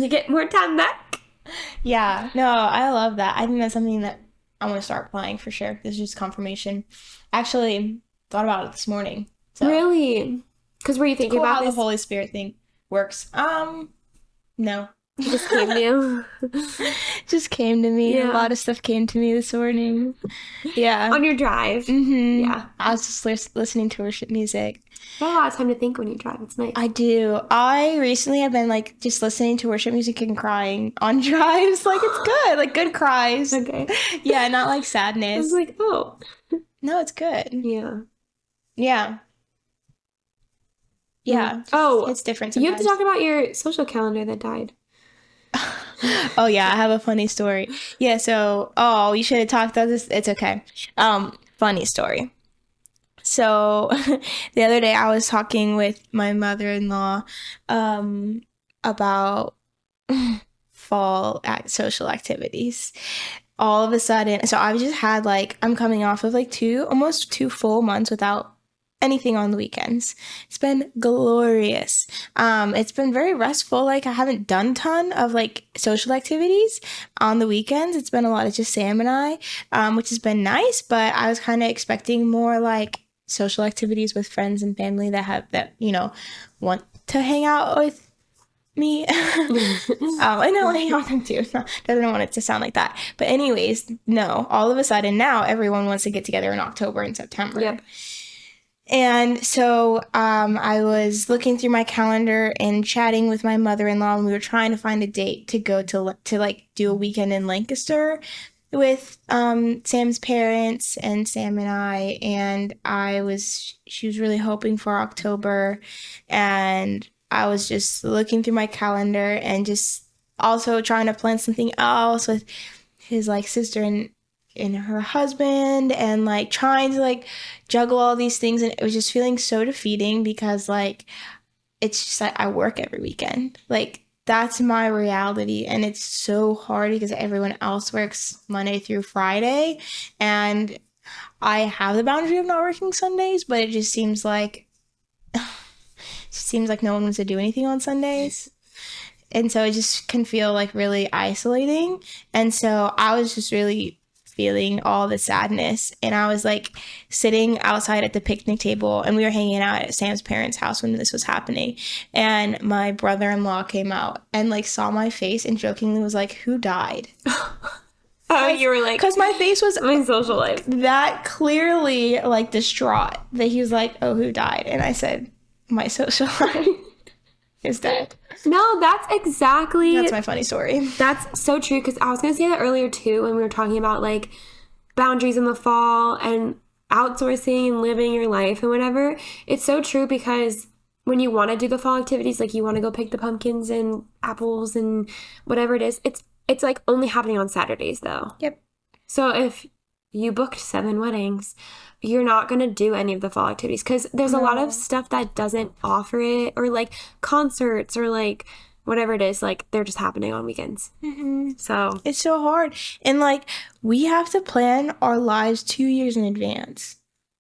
you get more time back. Yeah, no, I love that. I think that's something that I want to start applying for sure. This is just confirmation. Actually, thought about it this morning. So. Really? Because were you thinking Cool about how this? the Holy Spirit thing works. No. It just came to you? Just came to me. Yeah. A lot of stuff came to me this morning. Yeah. On your drive? Mm-hmm. Yeah. I was just listening to worship music. You have a lot of time to think when you drive. It's nice. I do. I recently have been like just listening to worship music and crying on drives. Like it's good. Like good cries. Okay. Yeah, not like I sadness. was like, oh. No, it's good. Yeah. Yeah. Yeah. Oh. It's different You sometimes. have to talk about your social calendar that died. Oh yeah, I have a funny story. Yeah, so you should have talked about this. It's okay. Funny story. So the other day I was talking with my mother-in-law about fall social activities. All of a sudden, so I've just had like I'm coming off of like almost 2 full months without anything on the weekends. It's been glorious. It's been very restful. Like, I haven't done a ton of like social activities on the weekends. It's been a lot of just Sam and I, which has been nice, but I was kind of expecting more like social activities with friends and family that want to hang out with me. I know I hang out with them too. Doesn't want it to sound like that. But anyways, no, all of a sudden now everyone wants to get together in October and September. Yep. And so I was looking through my calendar and chatting with my mother-in-law, and we were trying to find a date to go to like do a weekend in Lancaster with Sam's parents and Sam and I. And she was really hoping for October, and I was just looking through my calendar and just also trying to plan something else with his like sister and her husband, and like trying to like juggle all these things, and it was just feeling so defeating because like it's just like I work every weekend. Like, that's my reality, and it's so hard because everyone else works Monday through Friday, and I have the boundary of not working Sundays, but it just seems like no one wants to do anything on Sundays. And so it just can feel like really isolating. And so I was just really feeling all the sadness, and I was like sitting outside at the picnic table, and we were hanging out at Sam's parents' house when this was happening, and my brother-in-law came out and like saw my face and jokingly was like, "Who died?" Oh, you were like, because my face was my social life that clearly like distraught that he was like, "Oh, who died?" And I said, "My social life is dead." No, that's my funny story. That's so true, because I was going to say that earlier too when we were talking about like boundaries in the fall and outsourcing and living your life and whatever. It's so true, because when you want to do the fall activities, like you want to go pick the pumpkins and apples and whatever it is, it's like only happening on Saturdays though. Yep. So if you booked 7 weddings, you're not going to do any of the fall activities, because there's a lot of stuff that doesn't offer it, or like concerts or like whatever it is, like they're just happening on weekends. Mm-hmm. So it's so hard. And like, we have to plan our lives 2 years in advance.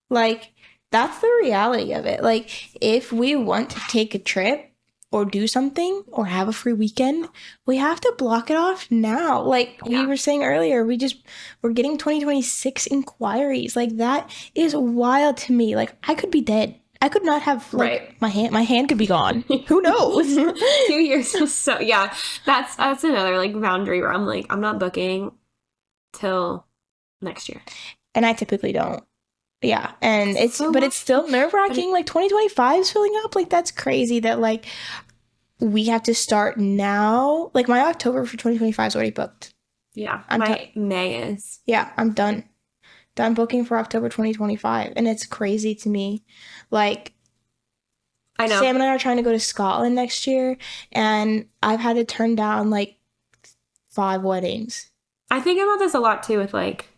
Like, that's the reality of it. Like, if we want to take a trip or do something or have a free weekend, we have to block it off now. Like we were saying earlier, we're getting 2026 inquiries. Like, that is wild to me. Like, I could be dead. I could not have like my hand could be gone. Who knows? 2 years is so that's another like boundary where I'm like, I'm not booking till next year. And I typically don't. Yeah. And it's still nerve-wracking. Like, 2025 is filling up. Like, that's crazy that like we have to start now. Like, my October for 2025 is already booked. Yeah. My May is. Yeah, I'm done booking for October 2025. And it's crazy to me. Like, I know Sam and I are trying to go to Scotland next year, and I've had to turn down like 5 weddings. I think about this a lot too with like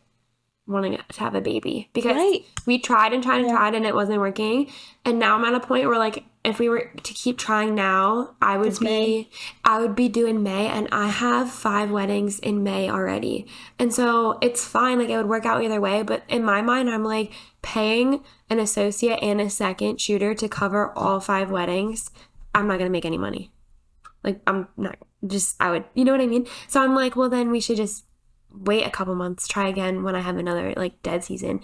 wanting to have a baby, because we tried and and it wasn't working, and now I'm at a point where like if we were to keep trying now, I would be doing May, and I have 5 weddings in May already, and so it's fine, like it would work out either way. But in my mind, I'm like, paying an associate and a second shooter to cover all 5 weddings, I'm not gonna make any money. Like, I'm not I would, you know what I mean? So I'm like, well, then we should just wait a couple months, try again when I have another like dead season.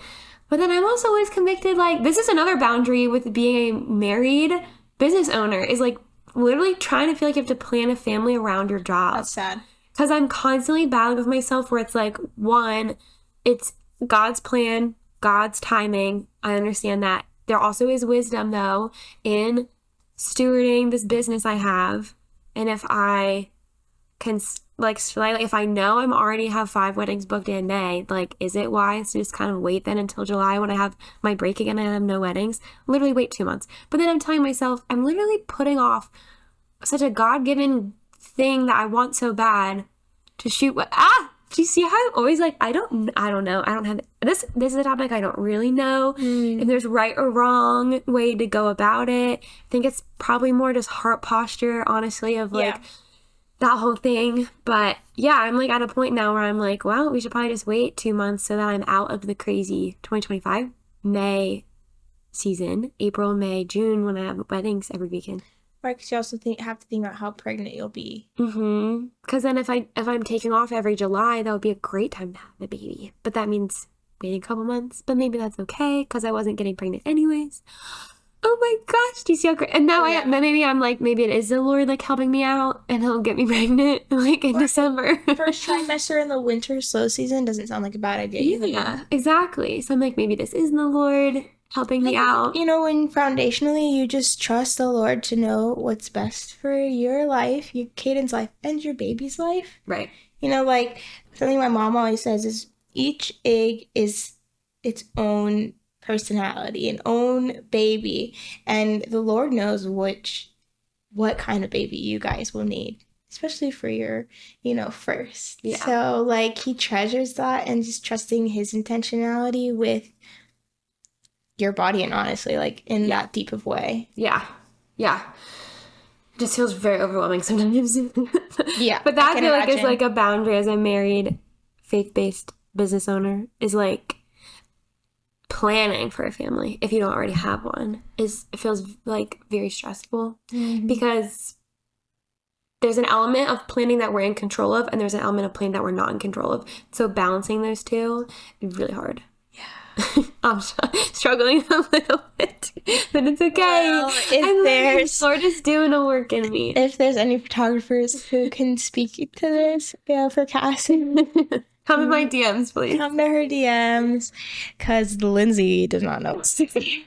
But then I'm also always convicted, like, this is another boundary with being a married business owner, is like literally trying to feel like you have to plan a family around your job. That's sad. Because I'm constantly battling with myself where it's like, one, it's God's plan, God's timing. I understand that. There also is wisdom though in stewarding this business I have. And if I can like if I know I'm already have 5 weddings booked in May, like, is it wise to just kind of wait then until July when I have my break again and I have no weddings? Literally wait 2 months. But then I'm telling myself, I'm literally putting off such a God-given thing that I want so bad to shoot do you see how I'm always like, I don't know. I don't have this is a topic I don't really know if there's right or wrong way to go about it. I think it's probably more just heart posture, honestly, of like that whole thing. But yeah, I'm like at a point now where I'm like, well, we should probably just wait 2 months so that I'm out of the crazy 2025 May season, April, May, June, when I have weddings every weekend. Right, because you also have to think about how pregnant you'll be. Because then if I'm taking off every July, that would be a great time to have a baby. But that means waiting a couple months. But maybe that's okay because I wasn't getting pregnant anyways. Oh my gosh, do you see how great? And now maybe I'm like, maybe it is the Lord like helping me out and he'll get me pregnant like in December. First trimester in the winter slow season doesn't sound like a bad idea either. Yeah, exactly. So I'm like, maybe this is the Lord helping me out. You know, when foundationally you just trust the Lord to know what's best for your life, your Caden's life, and your baby's life. Right. You know, like something my mom always says is each egg is its own personality, an own baby, and the Lord knows what kind of baby you guys will need, especially for your, first. Yeah. So like he treasures that and just trusting his intentionality with your body and honestly like in that deep of way. Yeah. Just feels very overwhelming sometimes. Yeah. But that I feel like is like a boundary as a married faith-based business owner is like planning for a family if you don't already have one it feels like very stressful because there's an element of planning that we're in control of and there's an element of planning that we're not in control of. So balancing those two is really hard. Yeah. I'm struggling a little bit, but it's okay. Well, if Lord is doing a work in me. If there's any photographers who can speak to this, for Cassie, come in my DMs, please. Come to her DMs, because Lindsay does not know. That's okay.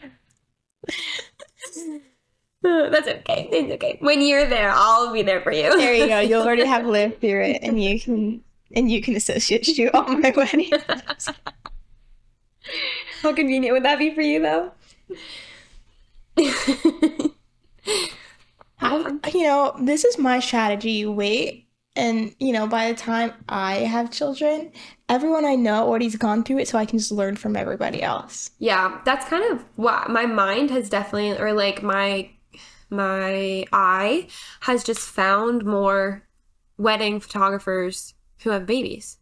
It's okay. When you're there, I'll be there for you. There you go. You'll already have lived through it, and you can associate shoot on my wedding. How convenient would that be for you, though? This is my strategy. Wait, and by the time I have children, everyone I know already's gone through it, so I can just learn from everybody else. Yeah, that's kind of what my mind has definitely, or like my eye has just found more wedding photographers who have babies.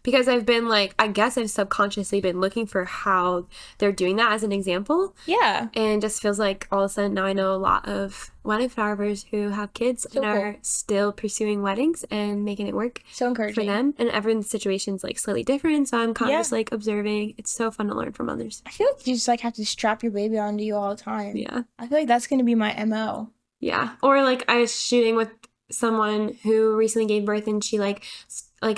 Because I've been like, I guess I've subconsciously been looking for how they're doing that as an example. Yeah. And it just feels like all of a sudden now I know a lot of wedding photographers who have kids and are still pursuing weddings and making it work. So encouraging. For them. And everyone's situation's like slightly different. So I'm kind of just like observing. It's so fun to learn from others. I feel like you just like have to strap your baby onto you all the time. Yeah. I feel like that's going to be my MO. Yeah. Or like I was shooting with someone who recently gave birth and she like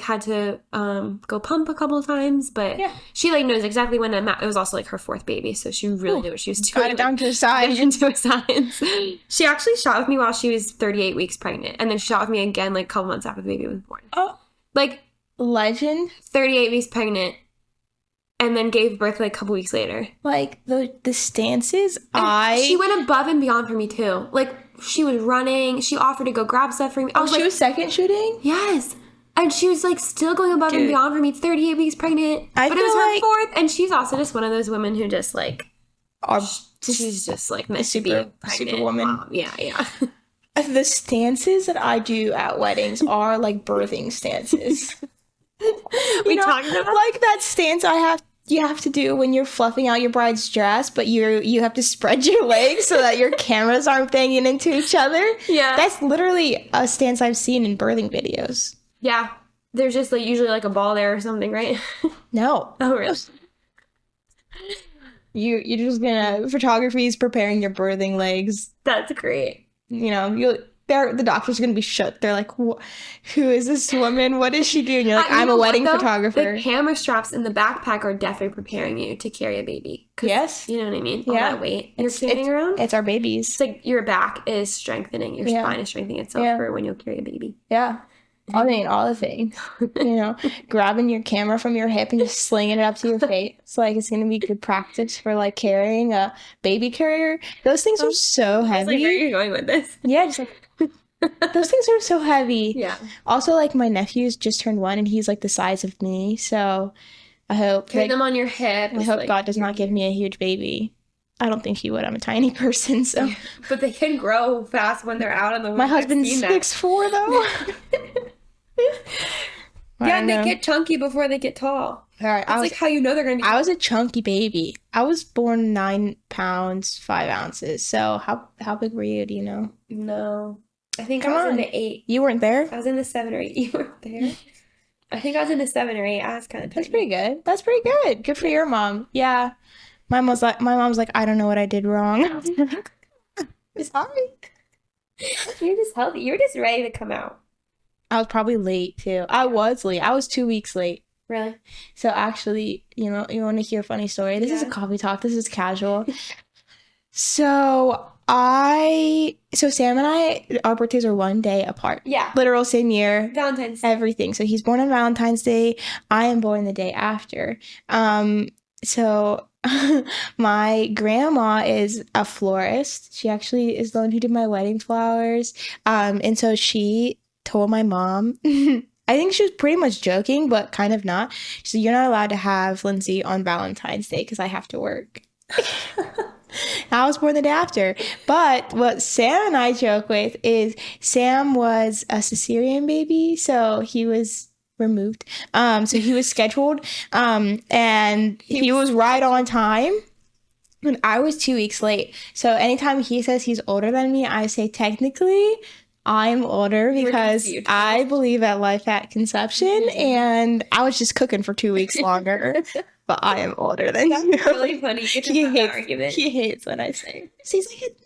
had to go pump a couple of times, but she like knows exactly when it was also like her fourth baby, so she really knew what she was doing. Got it down to a science. Into a science. She actually shot with me while she was 38 weeks pregnant, and then she shot with me again like a couple months after the baby was born. Oh, like legend. 38 weeks pregnant, and then gave birth like a couple weeks later. Like the stances, she went above and beyond for me too. Like she was running. She offered to go grab stuff for me. She was second shooting. Yes. And she was, like, still going above and beyond for me, 38 weeks pregnant. But it was her fourth. And she's also just one of those women who just, like, she's just, like, meant to be a pregnant superwoman. Mom. Yeah. The stances that I do at weddings are, like, birthing stances. We talked about like that stance you have to do when you're fluffing out your bride's dress, but you have to spread your legs so that your cameras aren't banging into each other. Yeah. That's literally a stance I've seen in birthing videos. Yeah. There's just like usually like a ball there or something, right? No. Oh, really? You're just gonna photography is preparing your birthing legs. That's great. The doctor's gonna be shook. They're like, who is this woman? What is she doing? You're like, I'm a wedding photographer. The camera straps in the backpack are definitely preparing you to carry a baby. Yes. You know what I mean? All that weight you're carrying around. It's our babies. It's like your back is strengthening. Your spine is strengthening itself for when you'll carry a baby. Yeah. I mean, all the things, grabbing your camera from your hip and just slinging it up to your face. It's like, it's going to be good practice for like carrying a baby carrier. Those things are so heavy. I was like, where are you going with this? Yeah, just like, those things are so heavy. Yeah. Also, like my nephew's just turned 1 and he's like the size of me. So I hope. Carry them on your hip. I hope God does not give me a huge baby. I don't think he would. I'm a tiny person, so. Yeah. But they can grow fast when they're out on the. My husband's 6'4", though. Yeah, and they get chunky before they get tall. All right, That's like how you know they're gonna be. I was a chunky baby. I was born 9 pounds 5 ounces. So how big were you? Do you know? No. I think Come I was in on. the 8. You weren't there? I was in the 7 or 8. You weren't there. I think I was in the 7 or 8. I was kind of That's tiny. pretty good. That's pretty good. Good for Yeah. your mom. Yeah. My mom's like, I don't know what I did wrong. Sorry. You're just healthy. You're just ready to come out. I was probably late too. I was late. I was 2 weeks late. Really? So actually, you want to hear a funny story? This is a Yeah. coffee talk. This is casual. So Sam and I, our birthdays are one day apart. Yeah. Literal same year. Valentine's Day. Everything. So he's born on Valentine's Day. I am born the day after. So my grandma is a florist. She actually is the one who did my wedding flowers. And so she told my mom, I think she was pretty much joking, but kind of not. So you're not allowed to have Lindsay on Valentine's Day because I have to work. I was born the day after. But what Sam and I joke with is Sam was a cesarean baby, so he was removed. So he was scheduled, and he was right on time. And I was 2 weeks late. So anytime he says he's older than me, I say technically I'm older because I believe at life at conception, and I was just cooking for 2 weeks longer. But I am older than you. That's really funny. He hates when I say. He's like,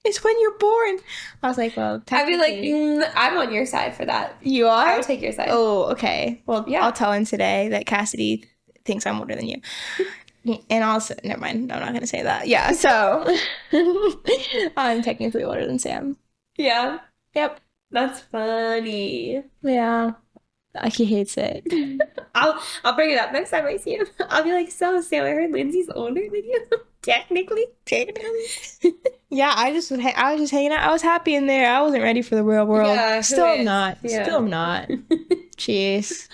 it's when you're born. I was like, well, I'd be like, technically. I'm on your side for that. You are? I would take your side. Oh, okay. Well, Yeah. I'll tell him today that Cassidy thinks I'm older than you. And also, never mind. I'm not going to say that. Yeah, so I'm technically older than Sam. Yeah. Yep. That's funny. Yeah. He hates it. I'll bring it up next time I see him. I'll be like, so Sam, I heard Lindsay's older than you. Technically. Yeah, I was just hanging out. I was happy in there. I wasn't ready for the real world. Yeah, Still is? not. Yeah. Still not. Jeez.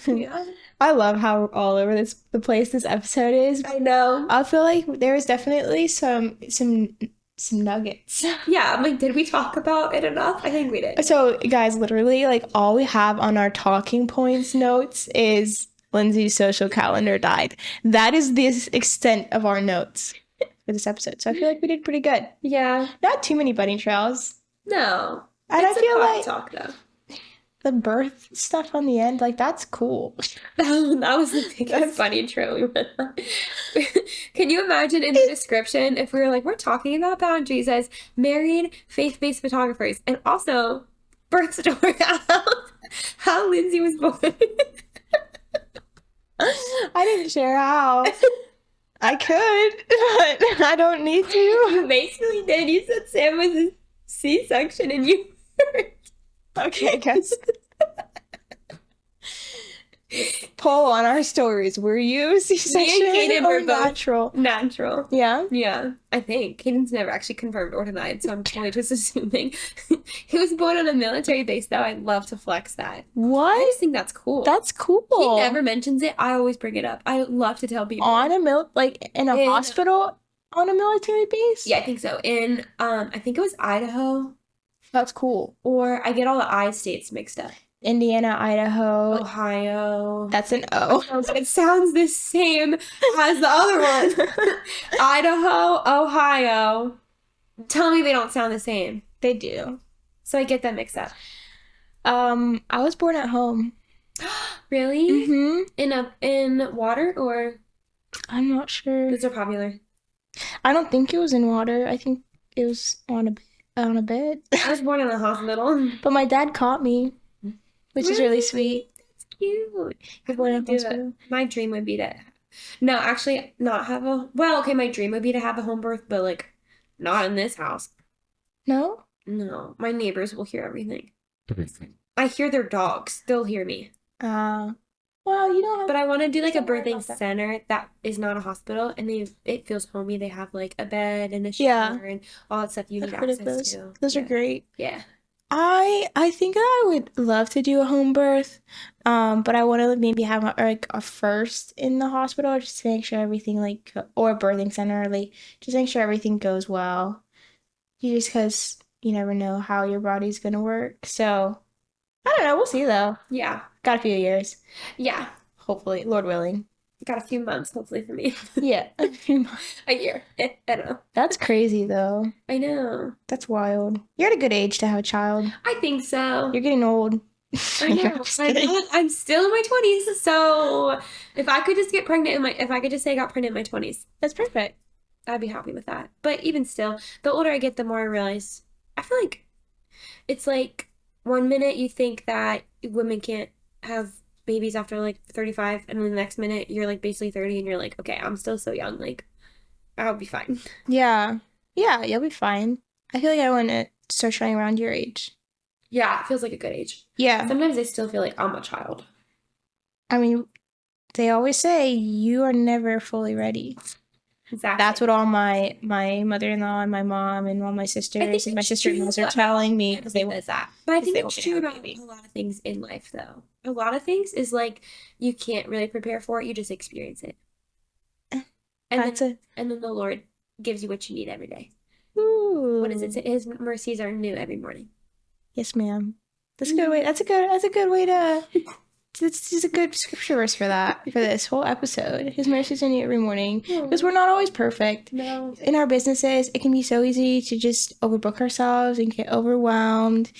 Yeah. I love how all over the place this episode is. I know. I feel like there was definitely some nuggets. Yeah, I'm like, did we talk about it enough? I think we did. So, guys, literally, like, all we have on our talking points notes is Lindsay's social calendar died. That is the extent of our notes for this episode. So I feel like we did pretty good. Yeah. Not too many bunny trails. No. And It's I feel a coffee like talk though. the birth stuff on the end, like, that's cool. That was the biggest funny trail we went on. Can you imagine in the description if we were like, we're talking about boundaries as married, faith-based photographers, and also birth story how Lindsay was born. I didn't share how. I could, but I don't need to. You basically did. You said Sam was a C-section and you Okay, guys. Poll on our stories. Were you C-section Kaden or were both natural? natural. Yeah? Yeah, I think. Kaden's never actually confirmed or denied, so I'm totally just assuming. He was born on a military base, though. I'd love to flex that. I What? just think that's cool. That's cool. He never mentions it. I always bring it up. I love to tell people. On a in a hospital on a military base? Yeah, I think so. In, I think it was Idaho, That's cool. or I get all the I states mixed up. Indiana, Idaho. Ohio. That's an O. It sounds the same as the other one. Idaho, Ohio. Tell me they don't sound the same. They do. So I get them mixed up. I was born at home. Really? Mm-hmm. In water or I'm not sure. those are popular. I don't think it was in water. I think it was on a bed. I was born in a hospital. But my dad caught me, which is really sweet. That's cute. I born in a Do it. hospital. My dream would be to no, actually not have a well, okay, my dream would be to have a home birth, but like not in this house. No? No. My neighbors will hear everything. I hear their dogs. They'll hear me. Well, you don't have But I want to do like a Don't worry birthing about that. center that is not a hospital, and it feels homey. They have like a bed and a Yeah. shower and all that stuff you I've need heard of access to. Those are Yeah. great. Yeah. I think I would love to do a home birth, but I want to maybe have a first in the hospital just to make sure everything or a birthing center just make sure everything goes well. Because you never know how your body's gonna work. So I don't know. We'll see though. Yeah. Got a few years. Yeah. hopefully, Lord willing. Got a few months, hopefully, for me. Yeah. A year. I don't know. That's crazy, though. I know. That's wild. You're at a good age to have a child. I think so. You're getting old. I know. I'm still in my 20s, so if I could just get pregnant if I could just say I got pregnant in my 20s, That's perfect. I'd be happy with that. But even still, the older I get, the more I realize, I feel like it's like 1 minute you think that women can't have babies after like 35, and then the next minute you're like basically 30 and you're like, okay, I'm still so young, like I'll be fine. Yeah. Yeah, you'll be fine. I feel like I want to start trying around your age. Yeah, it feels like a good age. Yeah. Sometimes I still feel like I'm a child. I mean, they always say you are never fully ready. Exactly. That's what all my mother-in-law and my mom and all my sisters and my sister-in-laws are telling me because they want that. But I think they it's want me to true have a about baby. a lot of things in life, though. A lot of things is like you can't really prepare for it; you just experience it. And then the Lord gives you what you need every day. Ooh. What does it say? His mercies are new every morning. Yes, ma'am. That's a good way. That's a good way to. This is a good scripture verse for this whole episode. His mercies are new every morning because we're not always perfect. No. In our businesses, it can be so easy to just overbook ourselves and get overwhelmed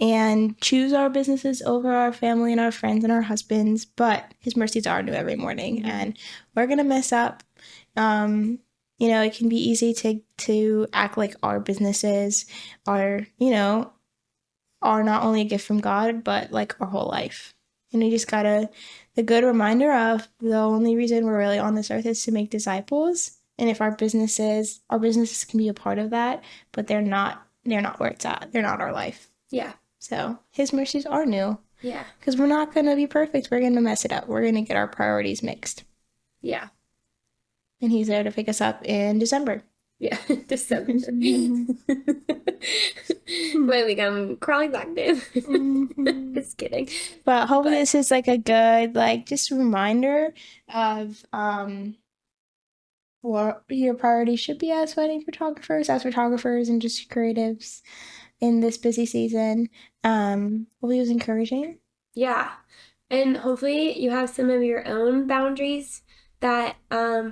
and choose our businesses over our family and our friends and our husbands. But His mercies are new every morning, and we're gonna mess up. It can be easy to act like our businesses are not only a gift from God, but like our whole life. And we just got the good reminder of the only reason we're really on this earth is to make disciples. And if our businesses can be a part of that, but they're not where it's at. They're not our life. Yeah. So His mercies are new. Yeah. Because we're not going to be perfect. We're going to mess it up. We're going to get our priorities mixed. Yeah. And He's there to pick us up in December. Yeah, December. When we come crawling back, dude. Just kidding. But hopefully this is like a good, just reminder of what your priorities should be as wedding photographers, and just creatives in this busy season. Hopefully it was encouraging. Yeah. And hopefully you have some of your own boundaries that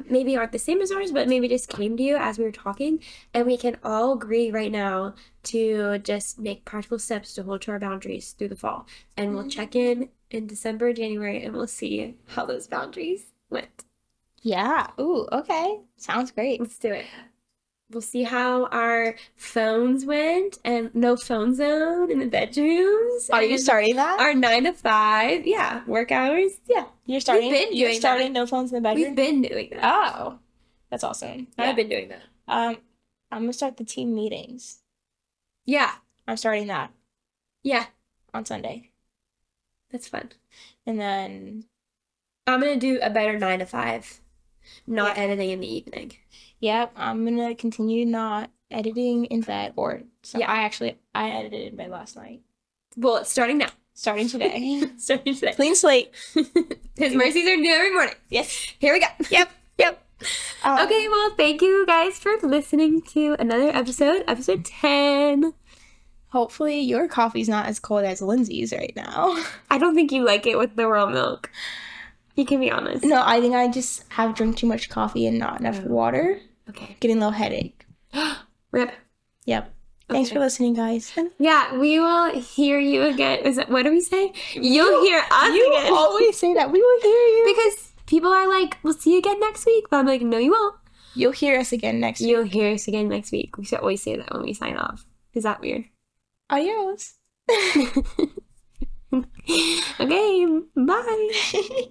maybe aren't the same as ours, but maybe just came to you as we were talking. And we can all agree right now to just make practical steps to hold to our boundaries through the fall. And we'll check in December, January, and we'll see how those boundaries went. Yeah. Ooh, okay. Sounds great. Let's do it. We'll see how our phones went and no phone zone in the bedrooms. Are you starting that? Our 9 to 5, yeah, work hours, yeah. You're starting. You're starting no phones in the bedroom. We've been doing that. Oh, that's awesome. Yeah. I've been doing that. I'm gonna start the team meetings. Yeah. I'm starting that. Yeah. On Sunday. That's fun. And then I'm gonna do a better 9 to 5, not editing in the evening. Yep, I'm gonna continue not editing in bed I edited in bed last night. Well, it's starting now. Starting today. Starting today. Clean slate. His mercies are new every morning. Yes. Here we go. Yep. Okay, well, thank you guys for listening to another episode 10. Hopefully your coffee's not as cold as Lindsay's right now. I don't think you like it with the raw milk. You can be honest. No, I think I just have drank too much coffee and not enough water. Okay. Getting a little headache. Rip. Yep. Thanks for listening, guys. Yeah, we will hear you again. What do we say? You'll hear us again. You always say that. We will hear you. Because people are like, we'll see you again next week. But I'm like, no, you won't. You'll hear us again next week. You'll hear us again next week. We should always say that when we sign off. Is that weird? Adios. Okay, bye.